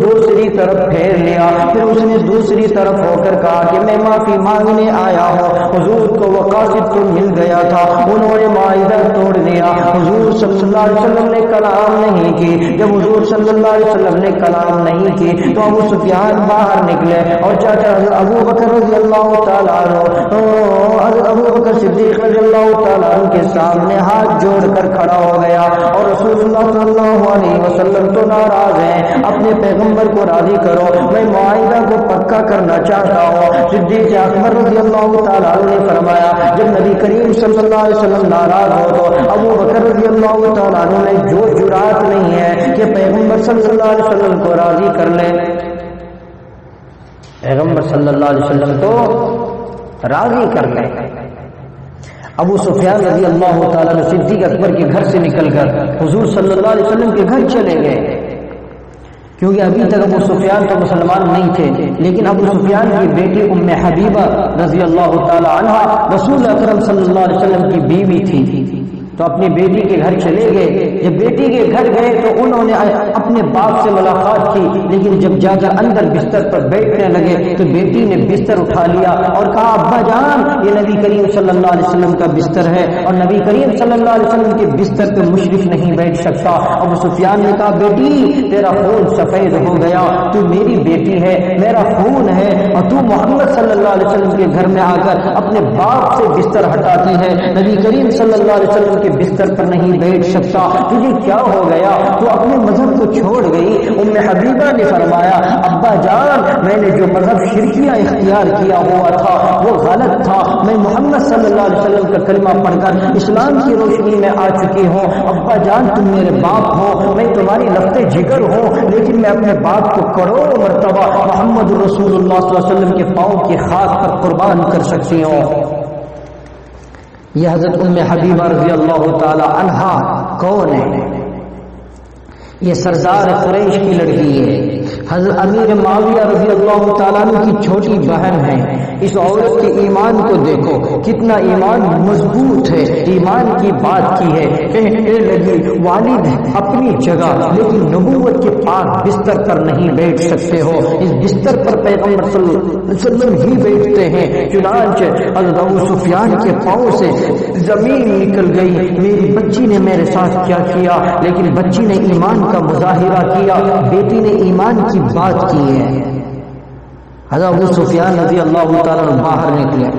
دوسری طرف پھیر لیا، پھر اس نے دوسری طرف ہو کر کہا کہ میں معافی مانگنے آیا ہوں۔ حضور کو وہ قاصد تو مل گیا تھا، انہوں نے معاہدہ توڑ دیا۔ حضور صلی اللہ علیہ وسلم نے کلام نہیں کی۔ جب حضور صلی اللہ علیہ وسلم نے کلام نہیں کی تو ابو سفیان باہر نکلے اور جا کر ابو بکر رضی اللہ تعالیٰ عنہ، ابو بکر صدیق رضی اللہ تعالیٰ عنہ کے سامنے ہاتھ جوڑ کر کھڑا ہو گیا، اور رسول اللہ صلی اللہ علیہ وسلم تو ناراض ہیں، اپنے پیغمبر کو راضی کرو، میں معاہدہ کو پکا کرنا چاہتا ہوں۔ صدیق اکبر رضی اللہ تعالیٰ عنہ نے فرمایا جب نبی کریم صلی اللہ علیہ وسلم ناراض ہو تو ابو بکر رضی اللہ تعالیٰ عنہ نے جو جرات نہیں ہے کہ پیغمبر صلی اللہ علیہ وسلم کو راضی کر لے، پیغمبر صلی اللہ علیہ وسلم کو راضی کر لے۔ ابو سفیان رضی اللہ تعالیٰ عنہ صدیق اکبر کے گھر سے نکل کر حضور صلی اللہ علیہ وسلم کے گھر چلے گئے، کیونکہ ابھی تک ابو سفیان تو مسلمان نہیں تھے، لیکن ابو سفیان کی بیٹی ام حبیبہ رضی اللہ تعالیٰ عنہ رسول اکرم صلی اللہ علیہ وسلم کی بیوی تھی، تو اپنی بیٹی کے گھر چلے گئے۔ جب بیٹی کے گھر گئے تو انہوں نے اپنے باپ سے ملاقات کی، لیکن جب جا کر اندر بستر پر بیٹھنے لگے تو بیٹی نے بستر اٹھا لیا اور کہا ابا جان یہ نبی کریم صلی اللہ علیہ وسلم کا بستر ہے اور نبی کریم صلی اللہ علیہ وسلم کے بستر پہ مشرک نہیں بیٹھ سکتا۔ ابو سفیان نے کہا بیٹی تیرا خون سفید ہو گیا، تو میری بیٹی ہے، میرا خون ہے، اور تو محمد صلی اللہ علیہ وسلم کے گھر میں آ کر اپنے باپ سے بستر ہٹاتی ہے، نبی کریم صلی اللہ علیہ وسلم کے بستر پر نہیں بیٹھ سکتا، تجھے کیا ہو گیا؟ تو اپنے مذہب کو چھوڑ گئی۔ ام حبیبہ نے فرمایا ابا جان میں نے جو مذہب شرکیہ اختیار کیا ہوا تھا وہ غلط تھا، میں محمد صلی اللہ علیہ وسلم کا کلمہ پڑھ کر اسلام کی روشنی میں آ چکی ہوں۔ ابا جان تم میرے باپ ہو، میں تمہاری لفظ جگر ہوں، لیکن میں اپنے باپ کو کروڑوں مرتبہ محمد رسول اللہ صلی اللہ علیہ وسلم کے پاؤں کی خاک پر قربان کر سکتی ہوں۔ یہ حضرت ام حبیبہ رضی اللہ تعالی عنہا کون ہے؟ یہ سردار قریش کی لڑکی ہے، حضرت امیر معاویہ رضی اللہ تعالیٰ عنہ کی چھوٹی بہن ہے، اس عورت کے ایمان کو دیکھو، کتنا ایمان مضبوط ہے، ایمان کی بات کی ہے، کہنے لگی والد اپنی جگہ لیکن نبوت کے پاک بستر پر نہیں بیٹھ سکتے ہو، اس بستر پر پیغمبر صلی اللہ علیہ وسلم ہی بیٹھتے ہیں۔ چنانچہ حضرت ابو سفیان کے پاؤں سے زمین نکل گئی، میری بچی نے میرے ساتھ کیا کیا، لیکن بچی نے ایمان کا مظاہرہ کیا، بیٹی نے ایمان کی بات کی ہے۔ حضرت ابو سفیان رضی اللہ تعالیٰ عنہ باہر نکلے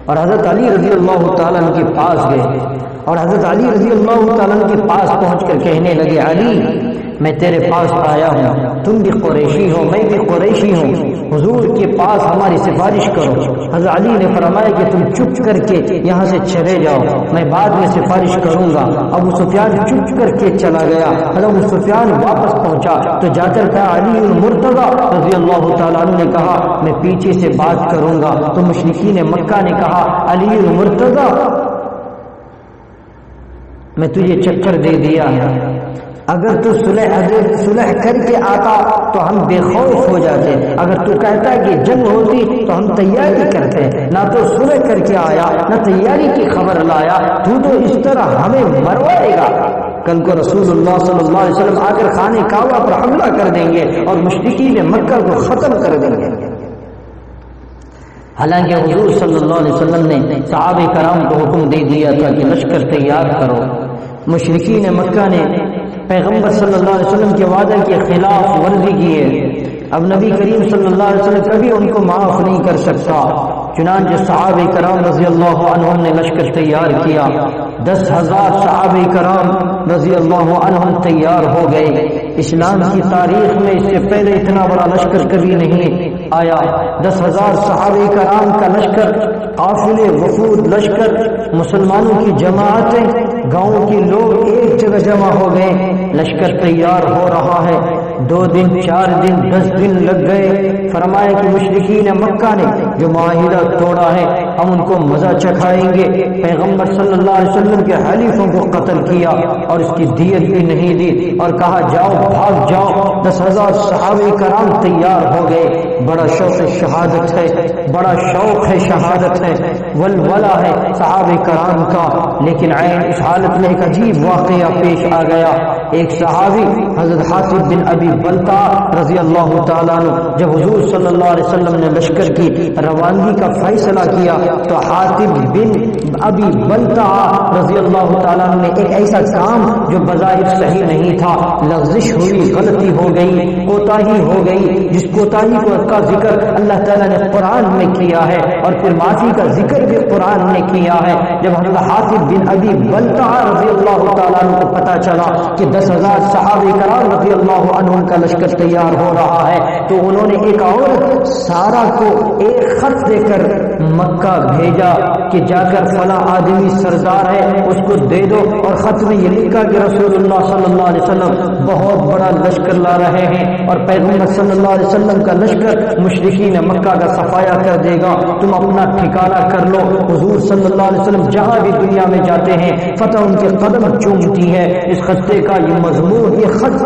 اور حضرت علی رضی اللہ تعالیٰ عنہ کے پاس گئے، اور حضرت علی رضی اللہ تعالیٰ عنہ کے پاس پہنچ کر کہنے لگے علی میں تیرے پاس آیا ہوں، تم بھی قریشی ہو میں بھی قریشی ہوں، حضور کے پاس ہماری سفارش کرو۔ حضرت علی نے فرمایا کہ تم چپ کر کے یہاں سے چلے جاؤ، میں بعد میں سفارش کروں گا۔ ابو سفیان چپ کر کے چلا گیا۔ حضرت ابو سفیان واپس پہنچا تو جا کر کہا علی المرتضی رضی اللہ تعالیٰ عنہ نے کہا میں پیچھے سے بات کروں گا، تو مشرکین مکہ نے کہا علی المرتضی میں تجھے چکر دے دیا ہے، اگر تو صلح کر کے آتا تو ہم بے خوف ہو جاتے، اگر تو کہتا کہ جنگ ہوتی تو ہم تیاری کرتے، نہ تو صلح کر کے آیا نہ تیاری کی خبر لایا، تو اس طرح ہمیں مروائے گا، کل کو رسول اللہ صلی اللہ علیہ وسلم آ کر خانہ کعبہ پر حملہ کر دیں گے اور مشرکین مکہ کو ختم کر دیں گے۔ حالانکہ حضور صلی اللہ علیہ وسلم نے صحابہ کرام کو حکم دے دیا تھا کہ لشکر تیار کرو، مشرکین مکہ نے پیغمبر صلی اللہ علیہ وسلم کے وعدے کے خلاف ورزی کی ہے، اب نبی کریم صلی اللہ علیہ وسلم کبھی ان کو معاف نہیں کر سکتا۔ چنانچہ صحابہ کرام رضی اللہ عنہم نے لشکر تیار کیا، 10,000 صحابہ کرام رضی اللہ عنہم تیار ہو گئے۔ اسلام کی تاریخ میں اس سے پہلے اتنا بڑا لشکر کبھی نہیں آیا، 10,000 صحابہ کرام کا لشکر، قافلے وفود لشکر، مسلمانوں کی جماعتیں، گاؤں کے لوگ ایک جگہ جمع ہو گئے، لشکر تیار ہو رہا ہے۔ 2 دن 4 دن 10 دن لگ گئے۔ فرمایا کہ مشرکین مکہ نے جو معاہدہ توڑا ہے ہم ان کو مزہ چکھائیں گے، پیغمبر صلی اللہ علیہ وسلم کے حلیفوں کو قتل کیا اور اس کی دیت بھی نہیں دی، اور کہا جاؤ بھاگ جاؤ۔ 10,000 صحابہ کرام تیار ہو گئے۔ بڑا شوق شہادت ہے، بڑا شوق ہے شہادت ہے، ولولہ ہے صحابہ کرام کا، لیکن عین اس حالت میں ایک عجیب واقعہ پیش آ گیا۔ ایک صحابی حضرت حاطب بن ابی بلتع رضی اللہ تعالیٰ عنہ، جب حضور صلی اللہ علیہ وسلم نے لشکر کی روانگی کا فیصلہ کیا تو حاطب بن ابی بلتع رضی اللہ تعالیٰ عنہ نے ایک ایسا کام جو بظاہر صحیح نہیں تھا، لغزش ہوئی، غلطی ہو گئی، کوتاہی ہو گئی، جس کوتاہی کا ذکر اللہ تعالیٰ نے قرآن میں کیا ہے اور پھر معافی کا ذکر بھی قرآن نے کیا ہے۔ جب حضرت حاطب بن ابی بلتع رضی اللہ تعالیٰ عنہ کو پتا چلا کہ 10,000 صحابہ کرام رضی اللہ عنہم کا لشکر تیار ہو رہا ہے تو انہوں نے ایک عورت سارا کو ایک خط دے کر مکہ بھیجا کہ جا کر فلاں آدمی سردار ہے اس کو دے دو، اور خط میں یہ لکھا کہ رسول اللہ صلی اللہ علیہ وسلم بہت بڑا لشکر لا رہے ہیں اور پیغمبر صلی اللہ علیہ وسلم کا لشکر مشرکین مکہ کا صفایا کر دے گا، تم اپنا ٹھکانہ کر لو۔ حضور صلی اللہ علیہ وسلم جہاں بھی دنیا میں جاتے ہیں فتح ان کے قدم چومتی ہے۔ اس خطے کا یہ مضمون، اس خط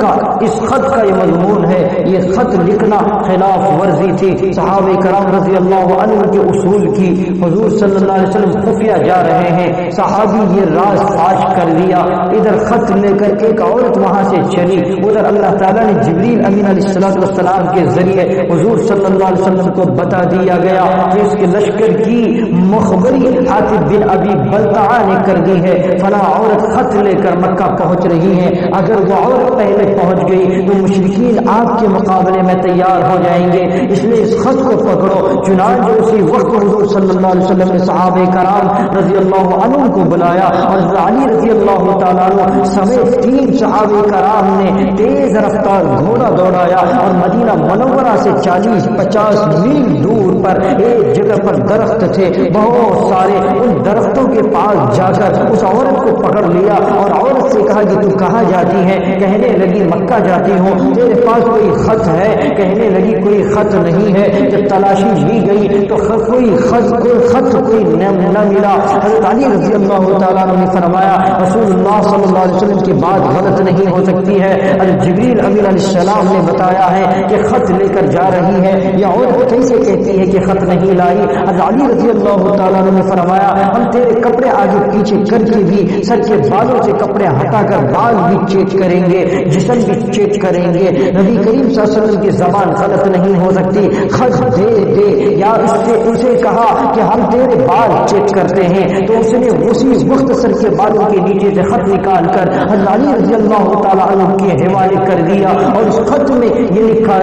کا یہ مضمون ہے، یہ خط لکھنا خلاف ورزی تھی صحابہ کرام رضی اللہ عنہ کے اصول کی۔ حضور صلی اللہ علیہ وسلم خفیہ جا رہے ہیں، صحابی یہ راز فاش کر دیا، ادھر خط لے کر ایک عورت وہاں سے چلی، ادھر اللہ تعالیٰ نے جبریل امین علیہ السلام کے ذریعے حضور صلی اللہ علیہ وسلم کو بتا دیا گیا کہ اس کے لشکر کی مخبری حاطب بن ابی بلتع نے کر دی ہے، فلاں عورت خط لے کر مکہ پہنچ رہی ہے، اگر وہ عورت پہلے پہنچ گئی تو مشرکین آپ کے مقابلے میں تیار ہو جائیں گے، اس لیے اس خط کو پکڑو۔ چنانچہ اسی وقت حضور صلی اللہ علیہ وسلم نے صحابہ کرام رضی اللہ عنہ کو بلایا اور علی رضی اللہ تعالیٰ عنہ سمیت 3 صحابہ کرام نے تیز رفتار گھوڑا دوڑایا اور مدینہ منورہ سے 40-50 میل دور پر ایک جگہ پر درخت تھے بہت سارے، ان درختوں کے پاس جا کر اس عورت کو پکڑ لیا اور عورت سے کہا کہ تو کہاں جاتی ہے؟ کہنے لگی مکہ جاتی ہوں۔ تیرے پاس کوئی خط ہے؟ کہنے لگی کوئی خط نہیں ہے۔ جب تلاشی لی گئی تو کوئی خط کوئی نہ ملا۔ حضرت علی رضی اللہ تعالیٰ عنہ نے فرمایا رسول اللہ صلی اللہ علیہ وسلم کی بات غلط نہیں ہو سکتی ہے، حضرت جبریل امین علیہ السلام نے بتایا ہے کہ خط لے کر جا رہی ہے، یا اور کیسے کہتی ہے کہ خط نہیں لائی؟ حضرت علی رضی اللہ تعالیٰ عنہ نے فرمایا ہم تیرے کپڑے آگے پیچھے کر کے بھی سر کے بالوں سے کپڑے ہٹا کر بال بھی چیک کریں گے، جسم بھی چیک کریں گے۔ نبی کریم صلی اللہ علیہ وسلم کی زبان غلط نہیں ہو سکتی۔ خط دے یا اسے کہا کہ ہم تیرے بال چیک کرتے ہیں، تو اس نے اسی وقت سر کے بالوں کے نیچے سے خط نکال کر حضرت علی رضی اللہ تعالیٰ عنہ کے حوالے کر دیا، اور اس خط میں یہ لکھا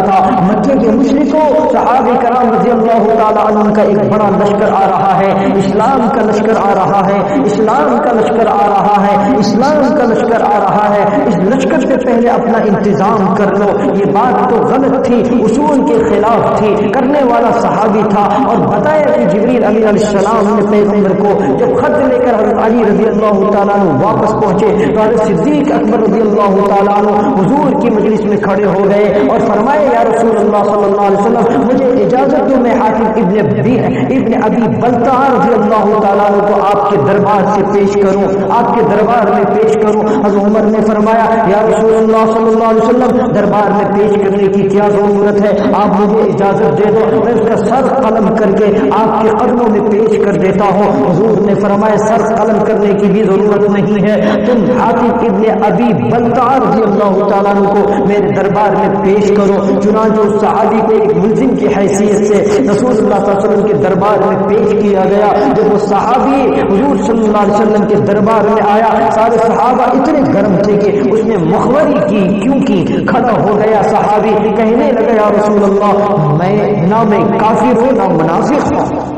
تھا مکے کے مشرکوں صحابہ کرام رضی اللہ تعالیٰ عنہ کا ایک بڑا لشکر آ رہا ہے، اسلام کا لشکر آ رہا ہے، اسلام کا لشکر آ رہا ہے، اسلام کا لشکر آ رہا ہے، اس لشکر سے پہلے اپنا انتظام کر لو۔ یہ بات تو غلط تھی، اصول کے خلاف تھی، کرنے والا صحابی تھا، اور بتایا کہ جبریل امین علیہ السلام نے پیغمبر کو جب خط لے کر حضرت علی رضی اللہ تعالیٰ عنہ واپس پہنچے تو حضرت صدیق اکبر رضی اللہ تعالیٰ عنہ حضور کی مجلس میں کھڑے ہو گئے اور فرمائے یا رسول اللہ صلی اللہ علیہ وسلم مجھے اجازت دو میں حاتم ابن ابی بلتع رضی اللہ تعالیٰ عنہ کو آپ کے دربار سے پیش کروں، آپ کے دربار میں پیش کروں۔ حضرت عمر نے فرمایا یا رسول اللہ صلی اللہ علیہ وسلم دربار میں پیش کرنے کی کیا ضرورت ہے، آپ مجھے اجازت دے دو، میں اس کا سر قلم کر کے آپ کے قدموں میں پیش کر دیتا ہوں۔ حضور نے فرمایا سر قلم کرنے کی بھی ضرورت نہیں ہے، تم حاتم ابن ابی بلتع رضی اللہ تعالیٰ عنہ کو میرے دربار میں پیش کرو۔ چنانچہ اس صحابی کو ایک ملزم کی حیثیت سے رسول اللہ صلی اللہ علیہ وسلم کے دربار میں پیش کیا گیا۔ جب وہ صحابی حضور صلی اللہ علیہ وسلم کے دربار میں آیا، سارے صحابہ اتنے گرم تھے کہ اس نے مخوری کی، کیونکہ کھڑا ہو گیا صحابی، کہنے لگا یا رسول اللہ میں کافر ہوں نہ منافق ہوں۔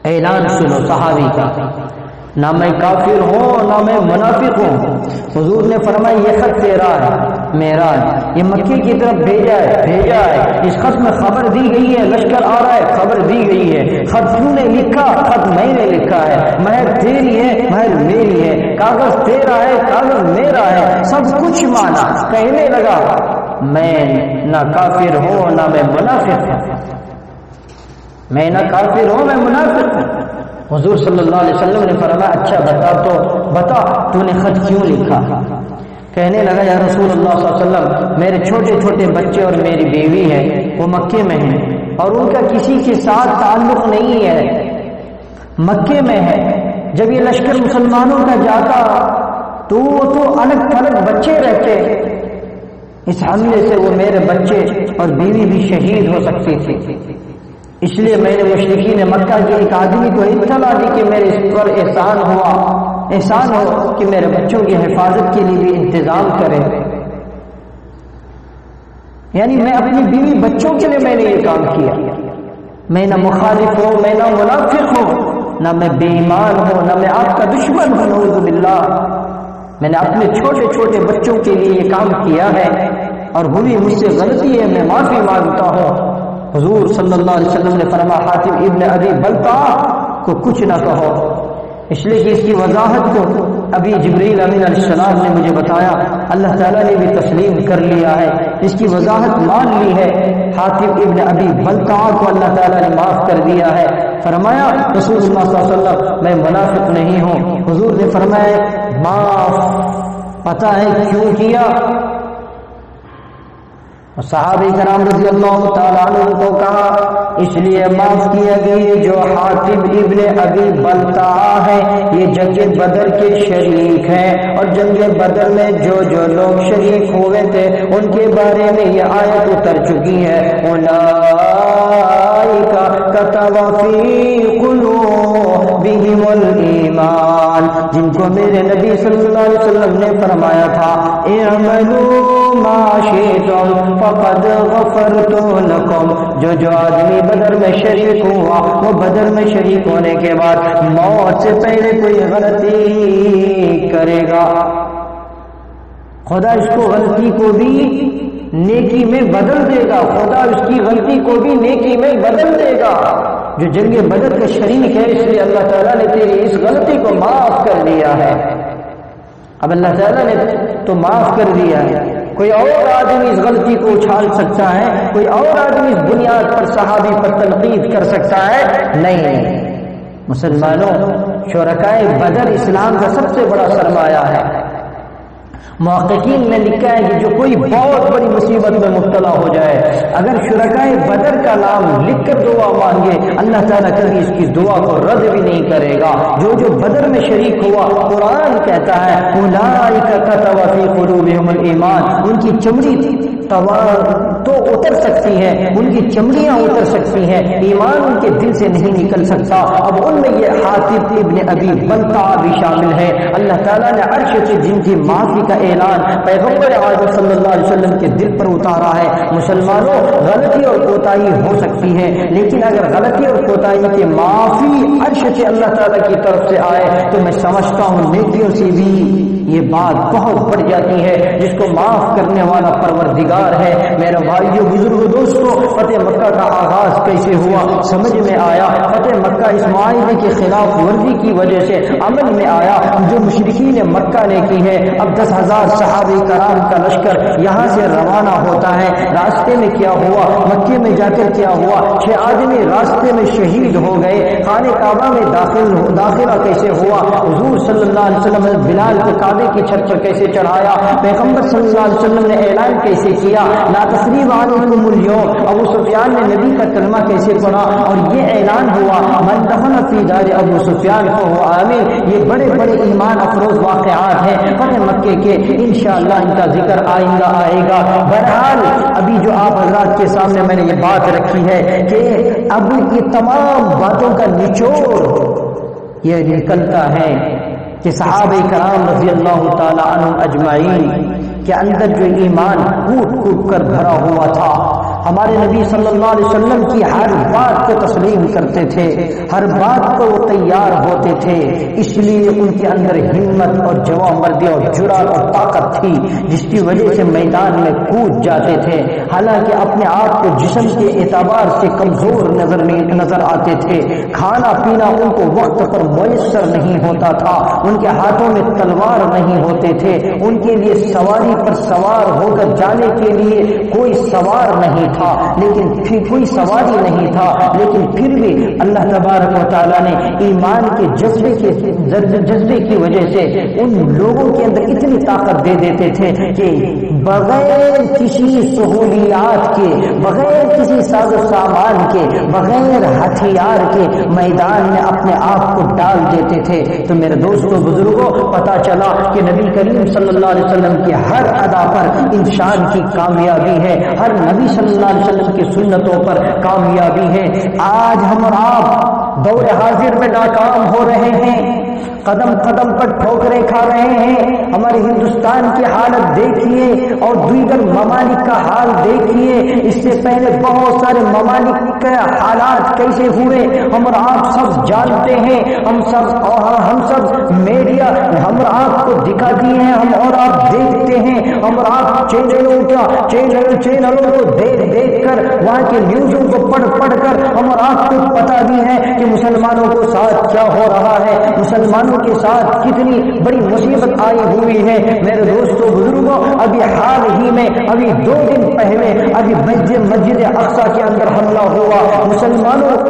اعلان سنو صحابی کا، نہ میں کافر ہوں نہ میں منافق ہوں۔ حضور نے فرمایا یہ خط تیرا ہے، میرا ہے، یہ مکے کی طرف بھیجا ہے، اس خط میں خبر دی گئی ہے لشکر آ رہا ہے، خبر دی گئی ہے۔ خط کیوں نے لکھا؟ خط میں نے لکھا ہے، مہر تیری ہے، مہر میری ہے، کاغذ تیرا ہے، کاغذ میرا ہے، سب کچھ مانا۔ کہنے لگا میں نہ کافر ہوں نہ میں منافق ہوں، میں نہ کافر ہوں میں منافق ہوں۔ حضور صلی اللہ علیہ وسلم نے فرمایا اچھا بتا تو نے خط کیوں لکھا؟ کہنے لگا یا رسول اللہ صلی اللہ علیہ وسلم میرے چھوٹے چھوٹے بچے اور میری بیوی ہے، وہ مکے میں ہیں اور ان کا کسی کے ساتھ تعلق نہیں ہے، مکے میں ہے۔ جب یہ لشکر مسلمانوں کا جاتا تو الگ تھلگ بچے رہتے، اس حملے سے وہ میرے بچے اور بیوی بھی شہید ہو سکتی تھی، اس لیے میں نے مشرکین مکہ کے ایک آدمی کو اطلاع دی کہ میرے اس پر احسان ہو کہ میرے بچوں کی حفاظت کے لیے بھی انتظام کرے، یعنی میں اپنی بیوی بچوں کے لیے میں نے یہ کام کیا۔ میں نہ مخالف ہوں، میں نہ منافق ہوں، نہ میں بے ایمان ہوں، نہ میں آپ کا دشمن ہوں، نعوذ باللہ۔ میں نے اپنے چھوٹے چھوٹے بچوں کے لیے یہ کام کیا ہے اور ہوئی مجھ سے غلطی ہے، میں معافی مانگتا ہوں۔ حضور صلی اللہ علیہ وسلم نے فرمایا حاتم ابن ابی بلتع کو کچھ نہ کہو، اس لیے کہ اس کی وضاحت کو ابھی جبریل امین علیہ السلام نے مجھے بتایا، اللہ تعالیٰ نے بھی تسلیم کر لیا ہے، اس کی وضاحت مان لی ہے۔ حاتم ابن ابی بلتع کو اللہ تعالیٰ نے معاف کر دیا ہے۔ فرمایا رسول اللہ صلی اللہ علیہ وسلم میں منافق نہیں ہوں۔ حضور نے فرمایا معاف، پتہ ہے کیوں کیا؟ صحابہ کرام رضی اللہ تعالیٰ عنہ کو کہا اس لیے معاف کیا گیا جو حاتم ابن ابی بلتع ہے، یہ جنگ بدر کے شریک ہیں، اور جنگ بدر میں جو لوگ شریک ہوئے تھے ان کے بارے میں یہ آیت اتر چکی ہے، اولئک کتب فی قلوبہم الایمان، جن کو میرے نبی صلی اللہ علیہ وسلم نے فرمایا تھا اعملوا ما شئتم فقد غفرت لكم، جو آدمی بدر میں شریک ہوا وہ بدر میں شریک ہونے کے بعد موت سے پہلے کوئی غلطی کرے گا، خدا اس کو غلطی کو بھی نیکی میں بدل دے گا، خدا اس کی غلطی کو بھی نیکی میں بدل دے گا۔ جو جنگ بدر کا شریک ہے اس لیے اللہ تعالیٰ نے تیری اس غلطی کو معاف کر دیا ہے۔ اب اللہ تعالیٰ نے تو معاف کر دیا ہے، کوئی اور آدمی اس غلطی کو اچھال سکتا ہے، کوئی اور آدمی اس بنیاد پر صحابی پر تنقید کر سکتا ہے؟ نہیں۔ مسلمانوں، شرکائے بدر اسلام کا سب سے بڑا سرمایہ ہے۔ محققین نے لکھا ہے کہ جو کوئی بہت بڑی مصیبت میں مبتلا ہو جائے، اگر شرکائے بدر کا نام لکھ کر دعا مانگے، اللہ تعالیٰ کبھی اس کی دعا کو رد بھی نہیں کرے گا۔ جو بدر میں شریک ہوا، قرآن کہتا ہے اولئک کتب فی قلوبہم الایمان، ان کی چمڑی تو اتر سکتی ہے، ان کی چمڑیاں اتر سکتی ہیں، ایمان ان کے دل سے نہیں نکل سکتا۔ اب ان میں یہ حاطب ابن ابی بلتع بھی شامل ہے۔ اللہ تعالیٰ نے عرش سے جن کی معافی کا اعلان پیغمبر اعظم صلی اللہ علیہ وسلم کے دل پر اتارا ہے۔ مسلمانوں، غلطی اور کوتاہی ہو سکتی ہے، لیکن اگر غلطی اور کوتاہی کی معافی عرش سے اللہ تعالیٰ کی طرف سے آئے تو میں سمجھتا ہوں نیکیوں سے بھی یہ بات بہت بڑھ جاتی ہے، جس کو معاف کرنے والا پروردگار ہے۔ میرے بھائیو، بزرگ دوستو، فتح مکہ کا آغاز کیسے ہوا؟ سمجھ میں آیا فتح مکہ اس معاہدے کی خلاف ورزی کی وجہ سے عمل میں آیا جو مشرکین مکہ نے کی ہے۔ اب 10,000 صحابہ کرام کا لشکر یہاں سے روانہ ہوتا ہے۔ راستے میں کیا ہوا؟ مکے میں جا کر کیا ہوا؟ 6 آدمی راستے میں شہید ہو گئے۔ خانہ کعبہ میں داخلہ کیسے ہوا؟ حضور صلی اللہ علیہ وسلم نے بلال کو کعبے کی چھت پر کیسے چڑھایا؟ پیغمبر صلی اللہ علیہ وسلم نے اعلان کیسے کیا لا تثریب علیکم اليوم؟ ابو سفیان نے نبی کا کلمہ کیسے پڑھا اور یہ اعلان ہوا من دخل فی دار ابو سفیان فهو آمن؟ یہ بڑے بڑے ایمان افروز واقعات ہیں فتح مکے کے، انشاءاللہ ان کا ذکر آئندہ آئے گا۔ بہرحال ابھی جو آپ حضرات کے سامنے میں نے یہ بات رکھی ہے کہ اب یہ تمام باتوں کا نچوڑ یہ نکلتا ہے کہ صحابہ کرام رضی اللہ تعالی عنہم اجمعین کے اندر جو ایمان کوٹ کوٹ کر بھرا ہوا تھا، ہمارے نبی صلی اللہ علیہ وسلم کی ہر بات کو تسلیم کرتے تھے، ہر بات پر وہ تیار ہوتے تھے، اس لیے ان کے اندر ہمت اور جوانمردی اور جرأت اور طاقت تھی جس کی وجہ سے میدان میں کود جاتے تھے۔ حالانکہ اپنے آپ کو جسم کے اعتبار سے کمزور نظر آتے تھے، کھانا پینا ان کو وقت پر میسر نہیں ہوتا تھا، ان کے ہاتھوں میں تلوار نہیں ہوتے تھے، ان کے لیے سواری پر سوار ہو کر جانے کے لیے کوئی سوار نہیں تھا، لیکن پھر کوئی سواری نہیں تھا، لیکن پھر بھی اللہ تبارک و تعالیٰ نے ایمان کے جذبے کی وجہ سے ان لوگوں کے اندر اتنی طاقت دے دیتے تھے کہ بغیر کسی سہولیات کے، بغیر کسی ساز و سامان کے، بغیر ہتھیار کے میدان میں اپنے آپ کو ڈال دیتے تھے۔ تو میرے دوستوں بزرگوں، پتا چلا کہ نبی کریم صلی اللہ علیہ وسلم کی ہر ادا پر انسان کی کامیابی ہے، ہر نبی صلی اللہ علیہ وسلم کی سنتوں پر کامیابی ہے۔ آج ہم اور آپ دور حاضر میں ناکام ہو رہے ہیں، قدم قدم پر ٹھوکریں کھا رہے ہیں۔ ہمارے ہندوستان کی حالت دیکھیے اور دیگر ممالک کا حال دیکھیے، اس سے پہلے بہت سارے ممالک کے حالات کیسے ہوئے ہم اور آپ سب جانتے ہیں۔ ہم سب میڈیا ہم اور آپ کو دکھا دیے ہیں، ہم اور آپ دیکھتے ہیں، ہم اور آپ چینلوں کو دیکھ کر وہاں کے نیوزوں کو پڑھ کر ہم اور آپ کو پتا بھی ہے کہ مسلمانوں کو ساتھ کیا ہو رہا ہے، مسلمانوں کے ساتھ کتنی بڑی مصیبت آئی ہوئی ہے۔ میرے دوستوں بزرگوں، ابھی حال ہی میں ابھی 2 دن پہلے ابھی مسجد اقصی کے اندر حملہ ہوا،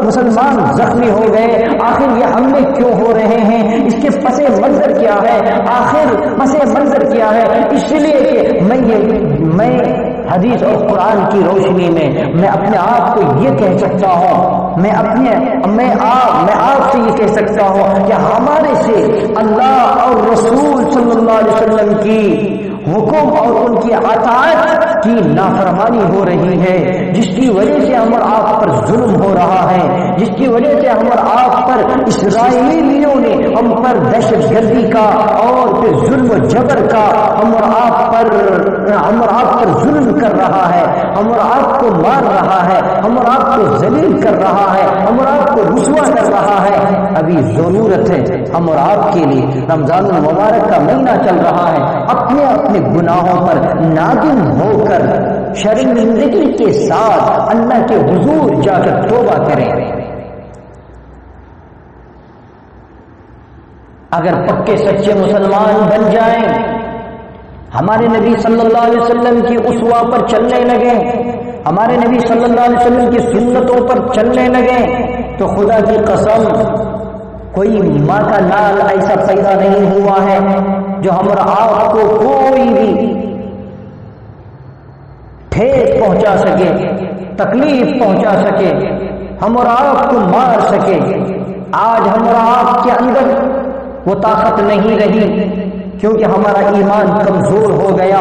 مسلمان زخمی ہو گئے۔ آخر یہ حملے کیوں ہو رہے ہیں؟ اس کے پس منظر کیا ہے؟ آخر پس منظر کیا ہے؟ اس لیے کہ میں حدیث اور قرآن کی روشنی میں اپنے آپ کو یہ کہہ سکتا ہوں، میں آپ سے یہ کہہ سکتا ہوں کہ ہمارے سے اللہ اور رسول صلی اللہ علیہ وسلم کی حکم اور ان کی اطاعت کی نافرمانی ہو رہی ہے، جس کی وجہ سے ہم اور آپ پر ظلم ہو رہا ہے، جس کی وجہ سے ہم اور آپ پر اسرائیلیوں نے ہم پر دہشت گردی کا اور پھر ظلم و جبر کا ہم اور آپ پر ظلم کر رہا ہے، ہم اور آپ کو مار رہا ہے، ہم اور آپ کو ذلیل کر رہا ہے، ہم اور آپ کو رسوا کر رہا ہے۔ ابھی ضرورت ہے ہم اور آپ کے لیے، رمضان المبارک کا مہینہ چل رہا ہے، اپنے گناہوں پر نادم ہو کر شرمندگی کے ساتھ اللہ کے حضور جا کر توبہ کریں۔ اگر پکے سچے مسلمان بن جائیں ہمارے نبی صلی اللہ علیہ وسلم کی اسوا پر چلنے لگیں، ہمارے نبی صلی اللہ علیہ وسلم کی سنتوں پر چلنے لگیں، تو خدا کی قسم کوئی ماں کا لال ایسا پیدا نہیں ہوا ہے جو ہم اور آپ کو کوئی بھی ٹھیس پہنچا سکے، تکلیف پہنچا سکے، ہم اور آپ کو مار سکے۔ آج ہم اور آپ کے اندر وہ طاقت نہیں رہی، کیونکہ ہمارا ایمان کمزور ہو گیا،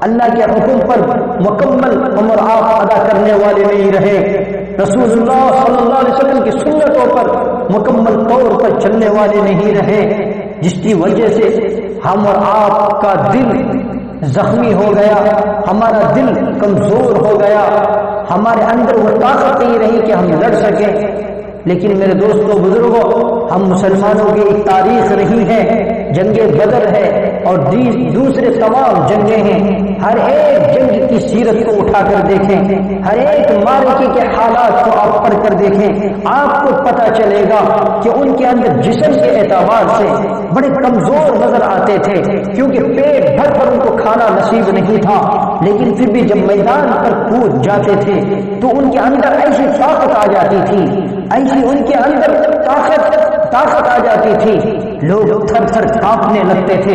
اللہ کے حکم پر مکمل ہم اور آپ ادا کرنے والے نہیں رہے، رسول اللہ صلی اللہ علیہ وسلم کی سنتوں پر مکمل طور پر چلنے والے نہیں رہے، جس کی وجہ سے ہم اور آپ کا دل زخمی ہو گیا، ہمارا دل کمزور ہو گیا، ہمارے اندر وہ طاقت نہیں رہی کہ ہم لڑ سکیں۔ لیکن میرے دوستوں بزرگوں، ہم مسلمانوں کی ایک تاریخ رہی ہے، جنگ بدر ہے اور دوسرے تمام جنگیں ہیں، ہر ایک جنگ کی سیرت کو اٹھا کر دیکھیں، ہر ایک معرکے کے حالات کو آپ پڑھ کر دیکھیں، آپ کو پتہ چلے گا کہ ان کے اندر جسم کے اعتبار سے بڑے کمزور نظر آتے تھے، کیونکہ پیٹ بھر کر ان کو کھانا نصیب نہیں تھا، لیکن پھر بھی جب میدان پر کود جاتے تھے تو ان کے اندر ایسی طاقت آ جاتی تھی، ایسی ان کے اندر طاقت آ جاتی تھی، لوگ تھر تھر کانپنے لگتے تھے،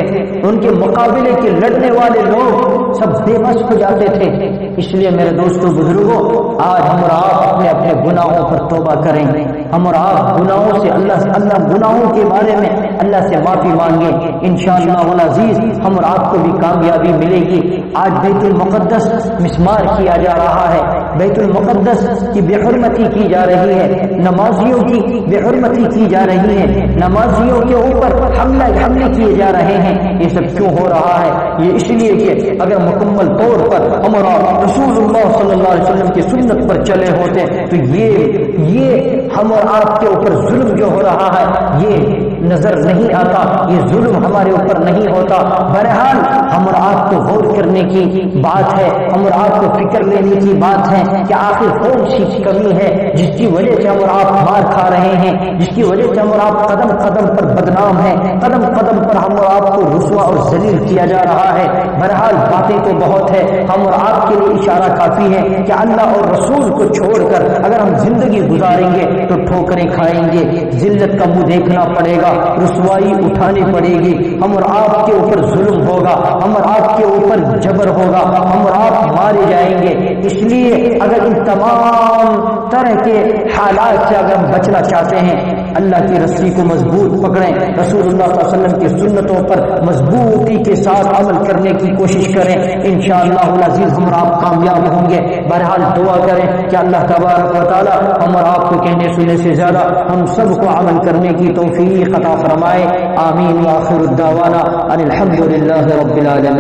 ان کے مقابلے کے لڑنے والے لوگ سب بے بس ہو جاتے تھے۔ اس لیے میرے دوستوں بزرگوں، آج ہم اور آپ اپنے اپنے گناہوں پر توبہ کریں، ہم اور آپ گناہوں سے اللہ گناہوں کے بارے میں اللہ سے معافی مانگیں، انشاءاللہ العزیز ہم اور آپ کو بھی کامیابی ملے گی۔ آج بیت المقدس مسمار کیا جا رہا ہے، بیت المقدس کی بے حرمتی کی جا رہی ہے، نمازیوں کی بے حرمتی کی جا رہی ہے، نمازیوں کے اوپر حملے کیے جا رہے ہیں۔ یہ سب کیوں ہو رہا ہے؟ یہ اس لیے کہ اگر مکمل طور پر ہمارا رسول اللہ صلی اللہ علیہ وسلم کی سنت پر چلے ہوتے تو یہ ہم اور آپ کے اوپر ظلم جو ہو رہا ہے یہ نظر نہیں آتا، یہ ظلم ہمارے اوپر نہیں ہوتا۔ بہرحال ہم اور آپ کو غور کرنے کی بات ہے، ہم اور آپ کو فکر لینے کی بات ہے کہ آخر کون سی کمی ہے جس کی وجہ سے ہم اور آپ مار کھا رہے ہیں، جس کی وجہ سے ہم اور آپ قدم قدم پر بدنام ہیں، قدم قدم پر ہم اور آپ کو رسوا اور ذلیل کیا جا رہا ہے۔ بہرحال باتیں تو بہت ہے، ہم اور آپ کے لیے اشارہ کافی ہے کہ اللہ اور رسول کو چھوڑ کر اگر ہم زندگی گزاریں گے تو ٹھوکریں کھائیں گے، ذلت کا منہ دیکھنا پڑے گا، رسوائی اٹھانی پڑے گی، ہم اور آپ کے اوپر ظلم ہوگا، ہم اور آپ کے اوپر جبر ہوگا، ہم اور آپ مارے جائیں گے۔ اس لیے اگر ان تمام طرح کے حالات سے اگر ہم بچنا چاہتے ہیں، اللہ کی رسی کو مضبوط پکڑیں، رسول اللہ صلی اللہ علیہ وسلم کی سنتوں پر مضبوطی کے ساتھ عمل کرنے کی کوشش کریں، انشاءاللہ العزیز ہم اور آپ کامیاب ہوں گے۔ بہرحال دعا کریں کہ اللہ تبارک و تعالی ہم اور آپ کو کہنے سننے سے زیادہ ہم سب کو عمل کرنے کی توفیق عطا فرمائے، آمین۔ وآخر الدعوانا ان الحمد للہ رب العالمین۔